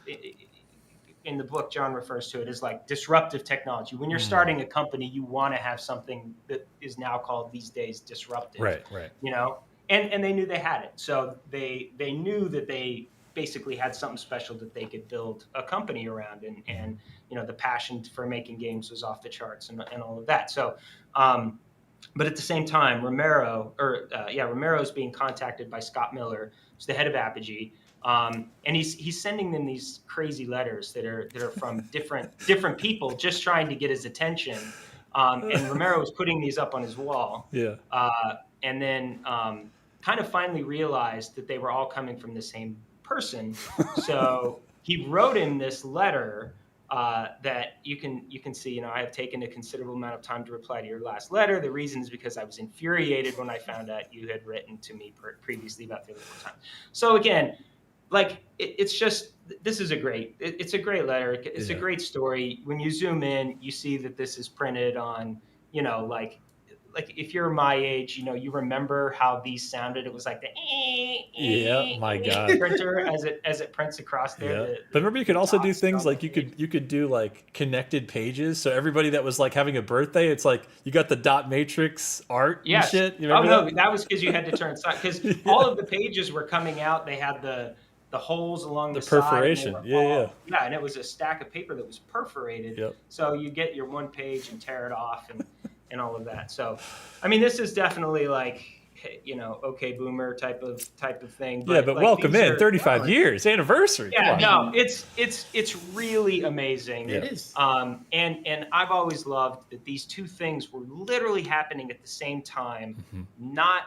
in the book John refers to it as disruptive technology. When you're starting a company, you want to have something that is now called these days disruptive. Right. And they knew they had it, so they knew that they basically had something special that they could build a company around, and the passion for making games was off the charts and all of that. So, but at the same time, Romero's being contacted by Scott Miller, who's the head of Apogee, and he's sending them these crazy letters that are from different people just trying to get his attention, and Romero was putting these up on his wall. Yeah. And then kind of finally realized that they were all coming from the same person. So he wrote him this letter that you can see, I have taken a considerable amount of time to reply to your last letter. The reason is because I was infuriated when I found out you had written to me previously about 3 or 4 times. So again, it's just, this is it's a great letter. It's a great story. When you zoom in, you see that this is printed on, like if you're my age, you remember how these sounded. It was like the my God. printer as it prints across there. Yeah. But remember, you could also do things like you could do like connected pages. So everybody that was like having a birthday, it's like you got the dot matrix art and shit. You remember that was because you had to turn side, because all of the pages were coming out. They had the holes along the perforation. Side, yeah, and it was a stack of paper that was perforated. Yep. So you get your one page and tear it off and all of that. So, I mean, this is definitely like, okay, boomer type of thing. But like, welcome in 35 years anniversary. Yeah, no, it's really amazing. Yeah. It is. And I've always loved that these two things were literally happening at the same time, not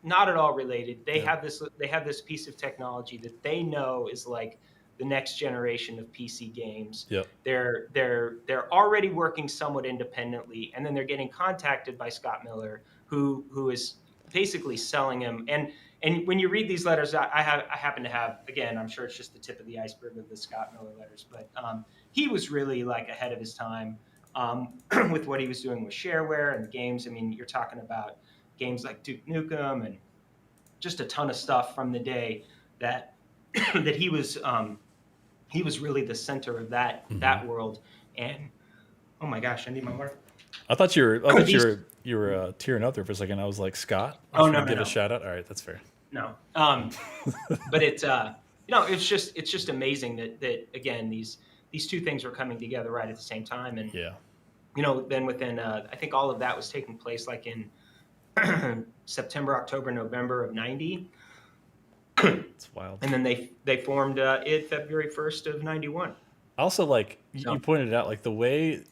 at all related. They have this piece of technology that they know is like the next generation of PC games. Yep. They're already working somewhat independently, and then they're getting contacted by Scott Miller, who is basically selling him. And when you read these letters, I happen to have, again, I'm sure it's just the tip of the iceberg of the Scott Miller letters, but he was really like ahead of his time with what he was doing with shareware and games. I mean, you're talking about games like Duke Nukem and just a ton of stuff from the day that he was really the center of that world. And oh my gosh, I need my water. I thought you were tearing up there for a second. I was like, Scott? Give a shout out. All right, that's fair. No. But it's it's just amazing that again these two things were coming together right at the same time. And then within I think all of that was taking place like in September, October, November of 90. It's wild. And then they formed it February 1st of 91. Also, like you pointed out, like the way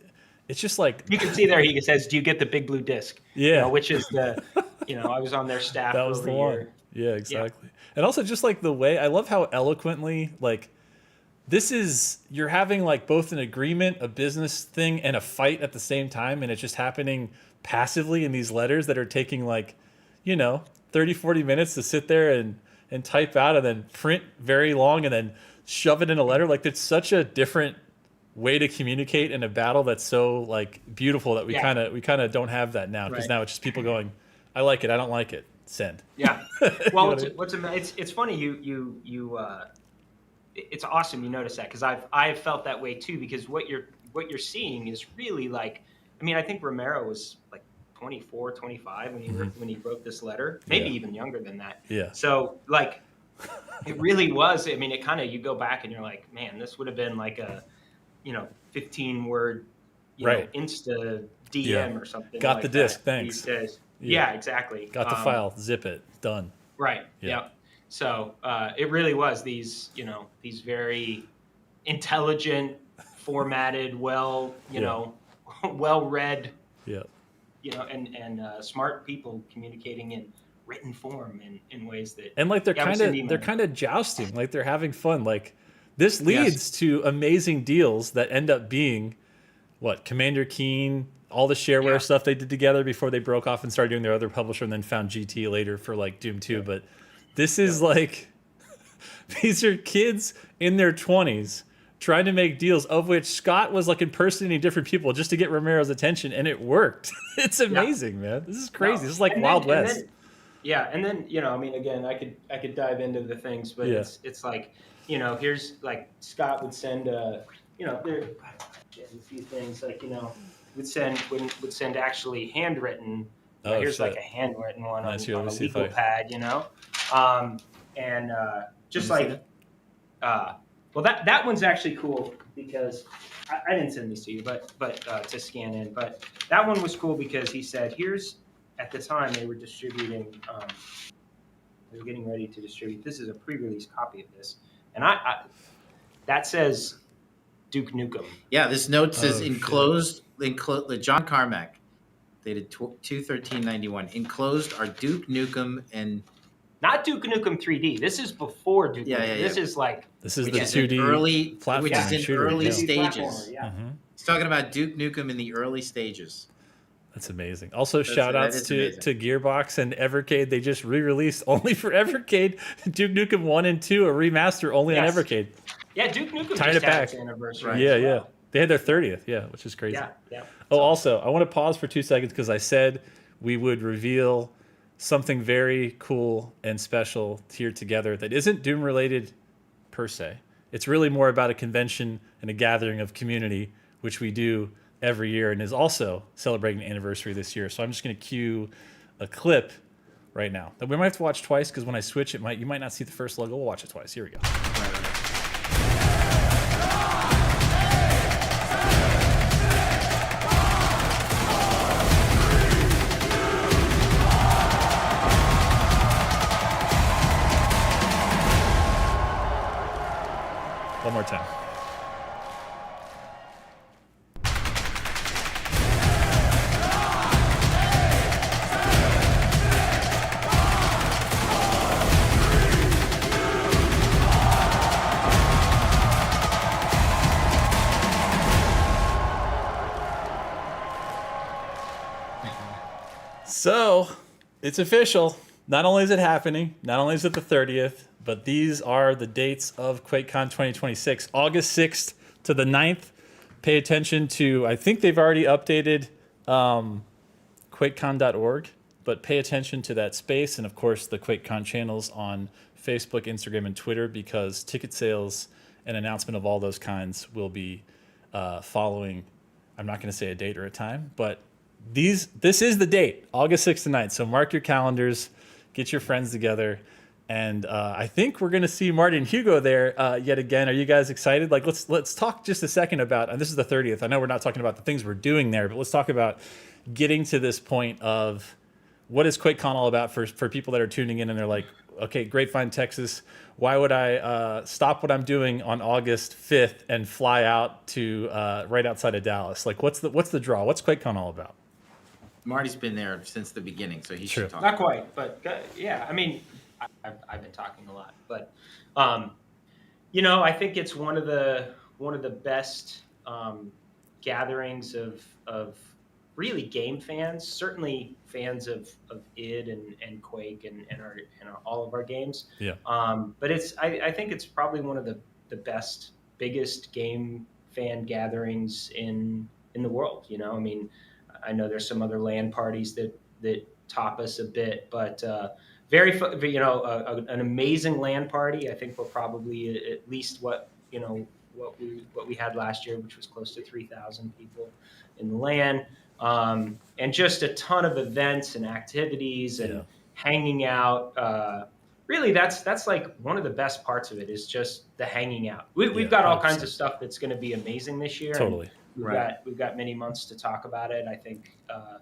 it's just like you can see there, he says, "Do you get the big blue disc?" Yeah, which is the, I was on their staff. That was over the a one. year. Yeah, exactly. Yeah. And also just like the way I love how eloquently like this is you're having like both an agreement, a business thing, and a fight at the same time, and it's just happening passively in these letters that are taking like 30, 40 minutes to sit there and type out and then print very long and then shove it in a letter. Like it's such a different way to communicate in a battle that's so like beautiful that we kind of don't have that now, because now it's just people going, I like it, I don't like it, send. Yeah. Well, it's funny you it's awesome you notice that, because I've felt that way too, because what you're seeing is really like, I mean, I think Romero was like 24, 25 when he wrote this letter, maybe even younger than that. Yeah. So like, it really was. I mean, it kind of, you go back and you're like, man, this would have been like a, 15-word, Insta DM or something. Got like the disc. That Thanks. These days. Yeah, exactly. Got the file. Zip it. Done. Right. Yeah. So it really was these very intelligent, formatted, well read. Yeah. And smart people communicating in written form in ways that, and like they're kind of jousting, like they're having fun. Like this leads to amazing deals that end up being Commander Keen, all the shareware stuff they did together before they broke off and started doing their other publisher, and then found GT later for like Doom 2. But this is like these are kids in their 20s trying to make deals, of which Scott was like impersonating different people just to get Romero's attention, and it worked. It's amazing, man. This is crazy. This is like Wild West. And then I mean, again, I could dive into the things, but it's like, here's like Scott would send there a few things like would send actually handwritten. Here's like a handwritten one on a legal pad, and just like well, that one's actually cool because I didn't send these to you, but to scan in. But that one was cool because he said, here's, at the time they were distributing, they were getting ready to distribute. This is a pre-release copy of this, and I that says Duke Nukem. Yeah, this note says enclosed. John Carmack, dated 2/13/91. Enclosed are Duke Nukem and. Not Duke Nukem 3D. This is before Duke Nukem. This is like... This is the 2D platform which is in shooter, early stages. Yeah. He's talking about Duke Nukem in the early stages. That's amazing. Also, shout outs to amazing. Gearbox and Evercade. They just re-released only for Evercade Duke Nukem 1 and 2, a remaster only on Evercade. Yeah, Duke Nukem Tied just it had back. its anniversary. Yeah, as well. yeah. They had their 30th, yeah, which is crazy. Yeah, yeah. Oh, also, I want to pause for 2 seconds because I said we would reveal something very cool and special here together that isn't Doom related per se. It's really more about a convention and a gathering of community, which we do every year and is also celebrating an anniversary this year. So I'm just going to cue a clip right now that we might have to watch twice because when I switch, you might not see the first logo. We'll watch it twice. Here we go. One more time. So, it's official. Not only is it happening, not only is it the 30th, but these are the dates of QuakeCon 2026, August 6th to the 9th. Pay attention to, I think they've already updated QuakeCon.org, but pay attention to that space and, of course, the QuakeCon channels on Facebook, Instagram, and Twitter because ticket sales and announcement of all those kinds will be following. I'm not going to say a date or a time, but this is the date, August 6th to 9th. So mark your calendars, get your friends together. And I think we're going to see Marty and Hugo there yet again. Are you guys excited? Like, let's talk just a second about, and this is the 30th. I know we're not talking about the things we're doing there, but let's talk about getting to this point of what is QuakeCon all about for people that are tuning in and they're like, okay, Grapevine, Texas. Why would I stop what I'm doing on August 5th and fly out to right outside of Dallas? Like, what's the draw? What's QuakeCon all about? Marty's been there since the beginning, so he True. should talk. Not quite, but yeah. I mean, I've been talking a lot, but I think it's one of the best gatherings of really game fans, certainly fans of id and Quake and all of our games. Yeah. But I think it's probably one of the best, biggest game fan gatherings in the world. I mean, I know there's some other LAN parties that top us a bit, but an amazing LAN party. I think we're probably at least what we had last year, which was close to 3,000 people in the LAN, and just a ton of events and activities and hanging out. Really, that's like one of the best parts of it is just the hanging out. We've got all 100%. kinds of stuff that's going to be amazing this year. Totally. We've got many months to talk about it. I think I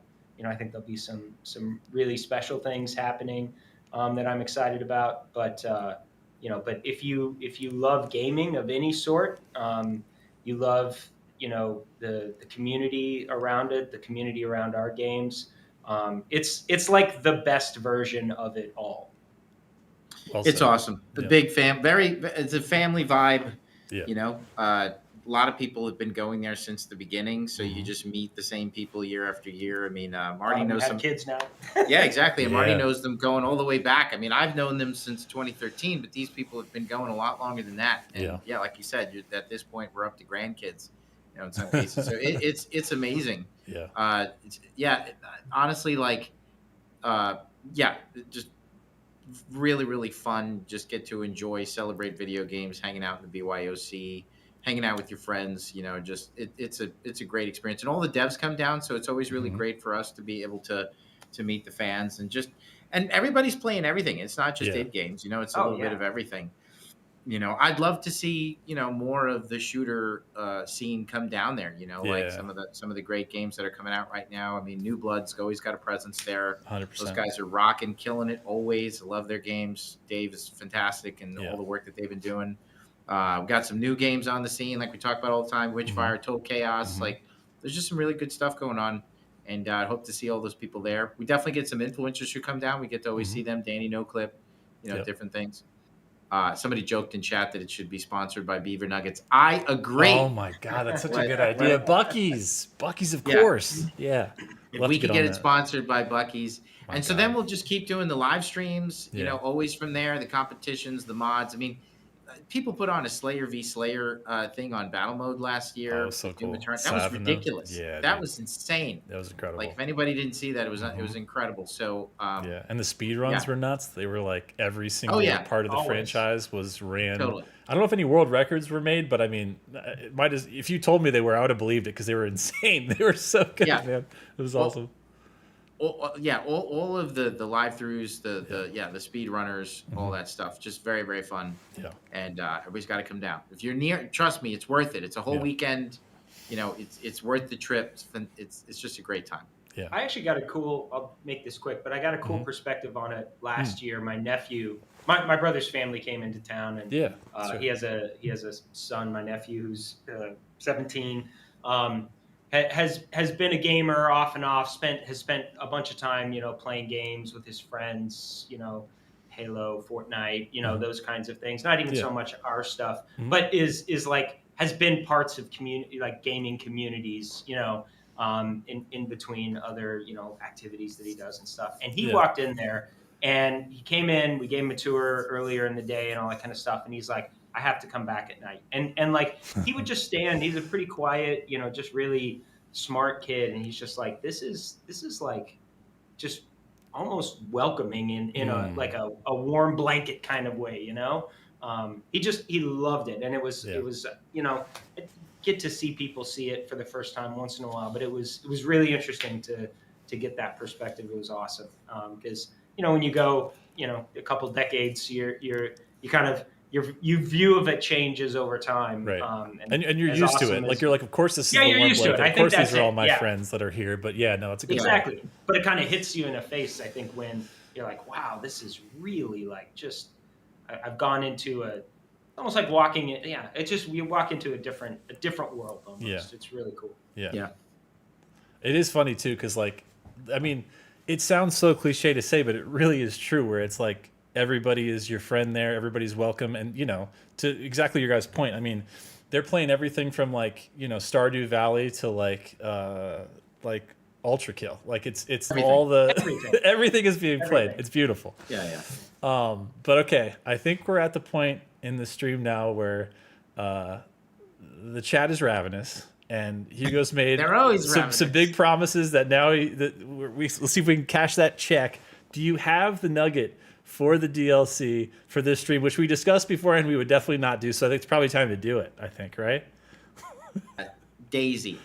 think there'll be some really special things happening that I'm excited about. But but if you love gaming of any sort, you love the community around it, the community around our games. It's like the best version of it all. It's awesome. The big it's a family vibe. Yeah. A lot of people have been going there since the beginning, so you just meet the same people year after year. I mean, Marty knows some kids now. Yeah, exactly. And Marty Yeah. knows them going all the way back. I mean, I've known them since 2013, but these people have been going a lot longer than that. And yeah, like you said, at this point, we're up to grandkids, in some cases. So it's amazing. Yeah. Honestly, just really, really fun. Just get to enjoy, celebrate video games, hanging out in the BYOC, hanging out with your friends. It's a great experience. And all the devs come down, so it's always really great for us to be able to meet the fans and everybody's playing everything. It's not just id games, it's a little bit of everything. I'd love to see, more of the shooter scene come down there, like some of the great games that are coming out right now. I mean, New Blood's always got a presence there. 100%. Those guys are rocking, killing it always. I love their games. Dave is fantastic and all the work that they've been doing. We've got some new games on the scene, like we talk about all the time, Witchfire, Total Chaos. Like, there's just some really good stuff going on. And I hope to see all those people there. We definitely get some influencers who come down. We get to always see them, Danny No Clip, different things. Somebody joked in chat that it should be sponsored by Beaver Nuggets. I agree. Oh my God, that's such a good idea. Bucky's, of course. Yeah. If We'll have we to could get get on it that. sponsored by Bucky's. My And so God. then we'll just keep doing the live streams, you Yeah. know, always from there, the competitions, the mods. I mean, people put on a Slayer v Slayer thing on Battle Mode last year. Oh, so with Doom cool. Eternal. That was Sav and them. ridiculous. Yeah, that dude. was insane. That was incredible. Like if anybody didn't see that, it was incredible. So Yeah, and the speed runs were nuts. They were like every single part of the Always. franchise was ran. Totally. I don't know if any world records were made, but I mean, it might as if you told me they were, I would have believed it because they were insane. They were so good, man. It was awesome. All of the live throughs, the speed runners, all that stuff, just very, very fun. Yeah. And everybody's got to come down. If you're near, trust me, it's worth it. It's a whole weekend. You know, it's worth the trip. It's just a great time. Yeah. I actually got a cool. I'll make this quick, but I got a cool perspective on it last year. My nephew, my brother's family came into town, and he has a son. My nephew, who's 17, has been a gamer off and off. Has spent a bunch of time, you know, playing games with his friends. You know, Halo, Fortnite, you know, those kinds of things. Not even so much our stuff, but is like has been parts of community, like gaming communities. You know. In between other, you know, activities that he does and stuff. And he walked in there and he came in, we gave him a tour earlier in the day and all that kind of stuff. And he's like, I have to come back at night. And like, he would just stand, he's a pretty quiet, you know, just really smart kid. And he's just like, this is like, just almost welcoming in a, like a warm blanket kind of way, you know? He loved it. And it was, you know, get to see people see it for the first time once in a while, but it was really interesting to get that perspective. It was awesome because you know when you go, you know, a couple decades, you kind of your view of it changes over time, right? And you're used to it. Like you're like, of course this is the warm blanket. Of course these are all my friends that are here. But no, it's a good exactly. Point. But it kind of hits you in the face, I think, when you're like, wow, this is really like just I've gone into a almost like walking in, it's just you walk into a different world almost. Yeah. It's really cool. Yeah. It is funny too, because like, I mean, it sounds so cliche to say, but it really is true. Where it's like everybody is your friend there, everybody's welcome, and you know, to exactly your guys' point. I mean, they're playing everything from like Stardew Valley to like Ultra Kill. Like it's everything. All the everything is being played. It's beautiful. Yeah. But okay, I think we're at the point in the stream now where the chat is ravenous, and Hugo's made some big promises that now we'll see if we can cash that check. Do you have the nugget for the DLC for this stream, which we discussed before, and we would definitely not do? So I think it's probably time to do it. I think, right? Daisy.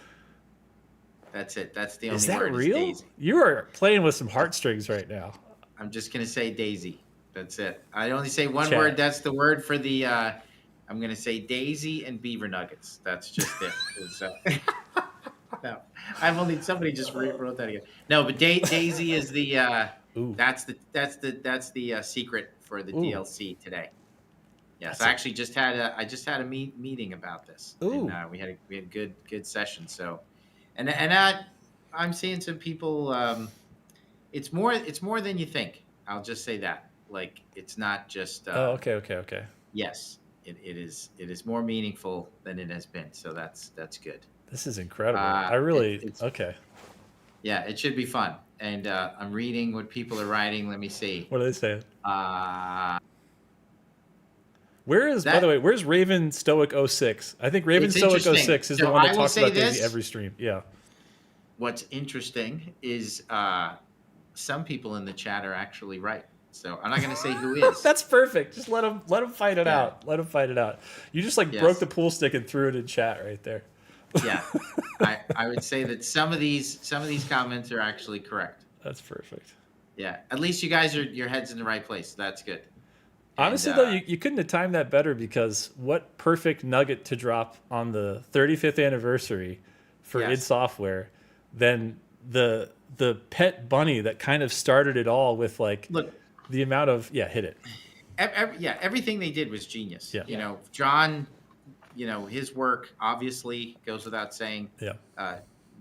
That's it. That's the only word. Is that real? Daisy. You are playing with some heartstrings right now. I'm just gonna say Daisy. That's it. I only say one word. That's the word for the. I'm going to say Daisy and Beaver Nuggets. That's just it. No, somebody just wrote that again. No, but Daisy is the. That's the secret for the DLC today. Yes, I actually just had a meeting about this. And, we had a good session. So, and I'm seeing some people. It's more than you think. I'll just say that. Like it's not just. Okay. Yes, it is more meaningful than it has been. So that's good. This is incredible. I really okay. Yeah, it should be fun. And I'm reading what people are writing. Let me see. What are they saying? By the way, where's Raven Stoic 06? I think Raven Stoic 06 is the one that talks about Daisy every stream. Yeah. What's interesting is some people in the chat are actually right. So I'm not going to say who is. That's perfect. Just let them fight it out. Let them fight it out. You just broke the pool stick and threw it in chat right there. Yeah, I would say that some of these comments are actually correct. That's perfect. Yeah, at least you guys your head's in the right place. That's good. Honestly, though, you couldn't have timed that better because what perfect nugget to drop on the 35th anniversary for id Software than the pet bunny that kind of started it all with the amount of hit it. Everything they did was genius. Yeah. You know, John, his work obviously goes without saying. Yeah.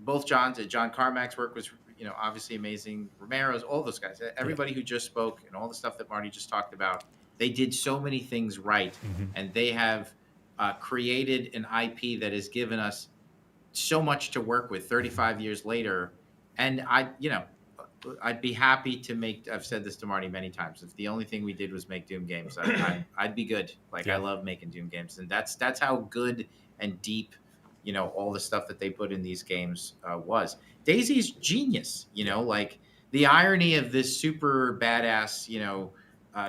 Both John Carmack's work was, obviously amazing. Romero's, all those guys, everybody who just spoke and all the stuff that Marty just talked about. they did so many things right, and they have created an IP that has given us so much to work with 35 years later. And I'd be happy to make. I've said this to Marty many times. If the only thing we did was make Doom games, I'd be good. Like I love making Doom games, and that's how good and deep, all the stuff that they put in these games was. Daisy's genius. Like the irony of this super badass,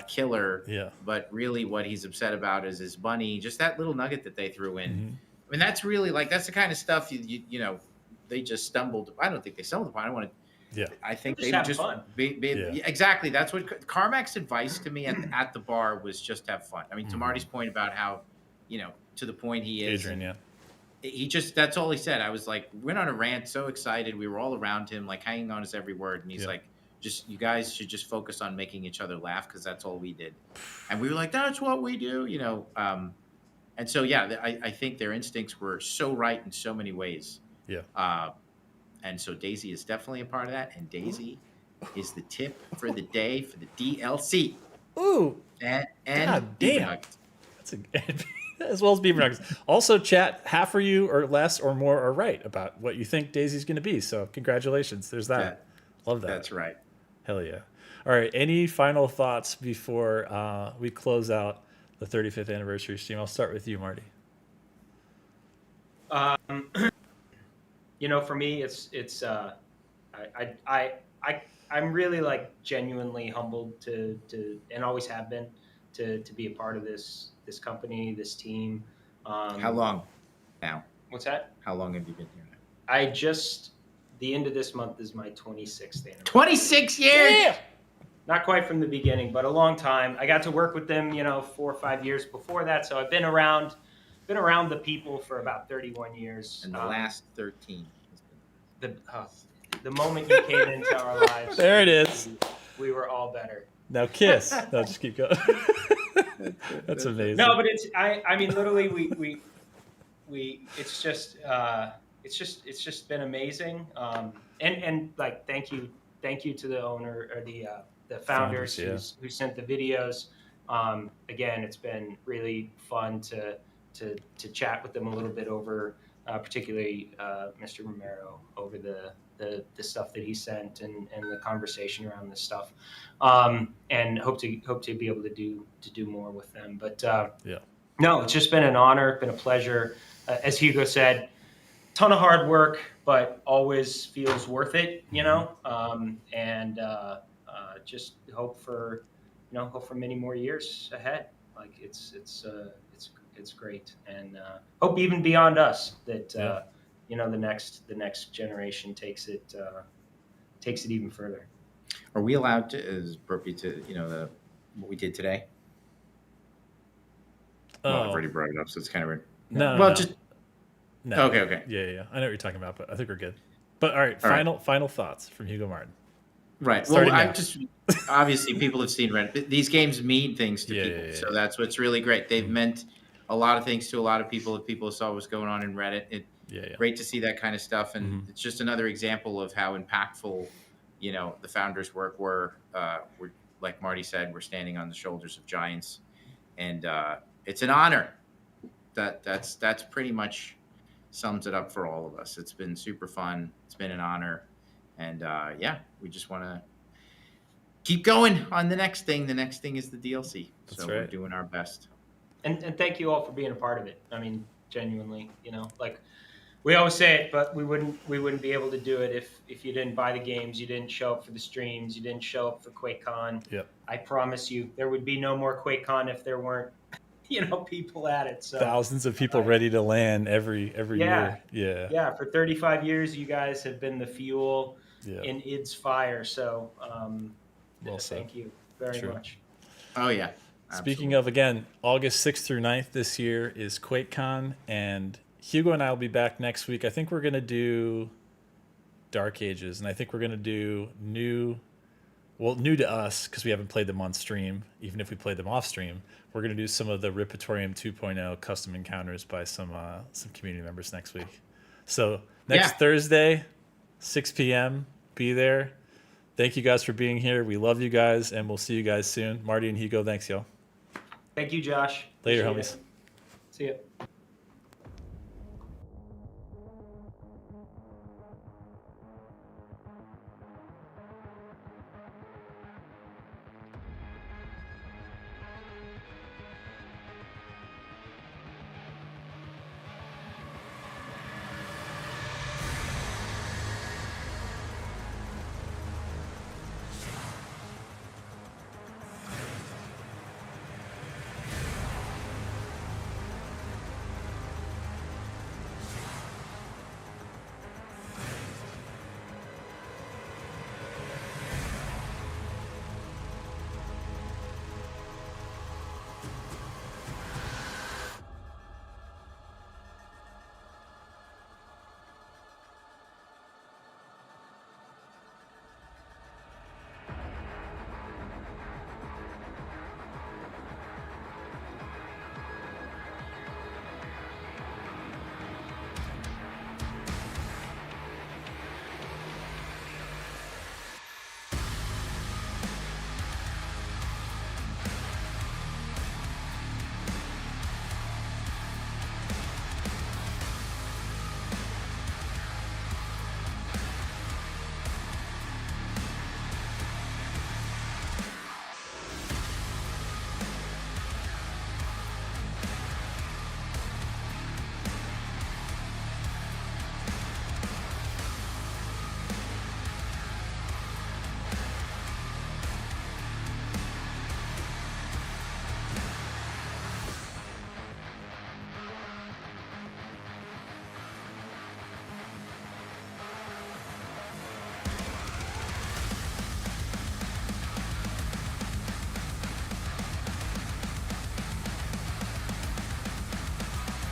killer. Yeah. But really, what he's upset about is his bunny. Just that little nugget that they threw in. I mean, that's really that's the kind of stuff they just stumbled. I don't think they stumbled upon. I want to. Yeah. I think Just they have just fun. Exactly. That's what Carmack's advice to me at the bar was: just have fun. I mean, to Marty's point about how, to the point he is. Adrian, yeah. He just, that's all he said. I was like, went on a rant, so excited. We were all around him, like hanging on his every word. And he's like, you guys should just focus on making each other laugh because that's all we did. And we were like, that's what we do, And so, I think their instincts were so right in so many ways. Yeah. And so Daisy is definitely a part of that. And Daisy is the tip for the day for the DLC. Ooh. And God Beaver damn. Nuggets. That's as well as Beaver Nuggets. Also, chat, half of you or less or more are right about what you think Daisy's going to be. So congratulations. There's that. Love that. That's right. Hell yeah. All right. Any final thoughts before we close out the 35th anniversary stream? I'll start with you, Marty. For me, I'm really like genuinely humbled to and always have been to be a part of this company, this team. How long now? What's that? How long have you been here now? The end of this month is my 26th anniversary. 26 years? Yeah. Not quite from the beginning, but a long time. I got to work with them, 4 or 5 years before that. So I've been around the people for about 31 years. And the last 13. The moment you came into our lives. There it is. We were all better. Now kiss. No, just keep going. That's amazing. No, but I mean, literally, we it's just been amazing. And like, thank you to the owner or the founders who sent the videos. Again, it's been really fun to chat with them a little bit over, particularly Mr. Romero, over the stuff that he sent and the conversation around this stuff, and hope to be able to do more with them. But no, it's just been an honor, been a pleasure. As Hugo said, ton of hard work, but always feels worth it, and just hope for many more years ahead. Like it's great, and hope even beyond us that the next generation takes it even further. Are we allowed to, as appropriate to what we did today? Well, I've already brought it up, so it's kind of weird. No. Okay. Yeah. I know what you're talking about, but I think we're good. But all right, final thoughts from Hugo Martin. Right. Well, obviously people have seen Reddit. These games mean things to people, so that's what's really great. They've meant a lot of things to a lot of people. If people saw what's going on in Reddit, great to see that kind of stuff, and it's just another example of how impactful, the founders' work were. We're, like Marty said, we're standing on the shoulders of giants, and it's an honor. That's pretty much sums it up for all of us. It's been super fun. It's been an honor. And we just want to keep going on the next thing. The next thing is the DLC. That's We're doing our best. And thank you all for being a part of it. I mean, genuinely, like we always say it, but we wouldn't be able to do it if you didn't buy the games, you didn't show up for the streams, you didn't show up for QuakeCon. Yep. I promise you, there would be no more QuakeCon if there weren't, people at it. So thousands of people ready to land every year. Yeah. For 35 years, you guys have been the fuel in id's fire. So thank you very much. Oh yeah. Speaking of, again, August 6th through 9th this year is QuakeCon, and Hugo and I will be back next week. I think we're going to do Dark Ages, and I think we're going to do new to us because we haven't played them on stream, even if we played them off stream. We're going to do some of the Repertorium 2.0 custom encounters by some community members next week. So next Thursday, 6 p.m., be there. Thank you guys for being here. We love you guys, and we'll see you guys soon. Marty and Hugo, thanks, y'all. Thank you, Josh. Later, Appreciate homies. it. See ya.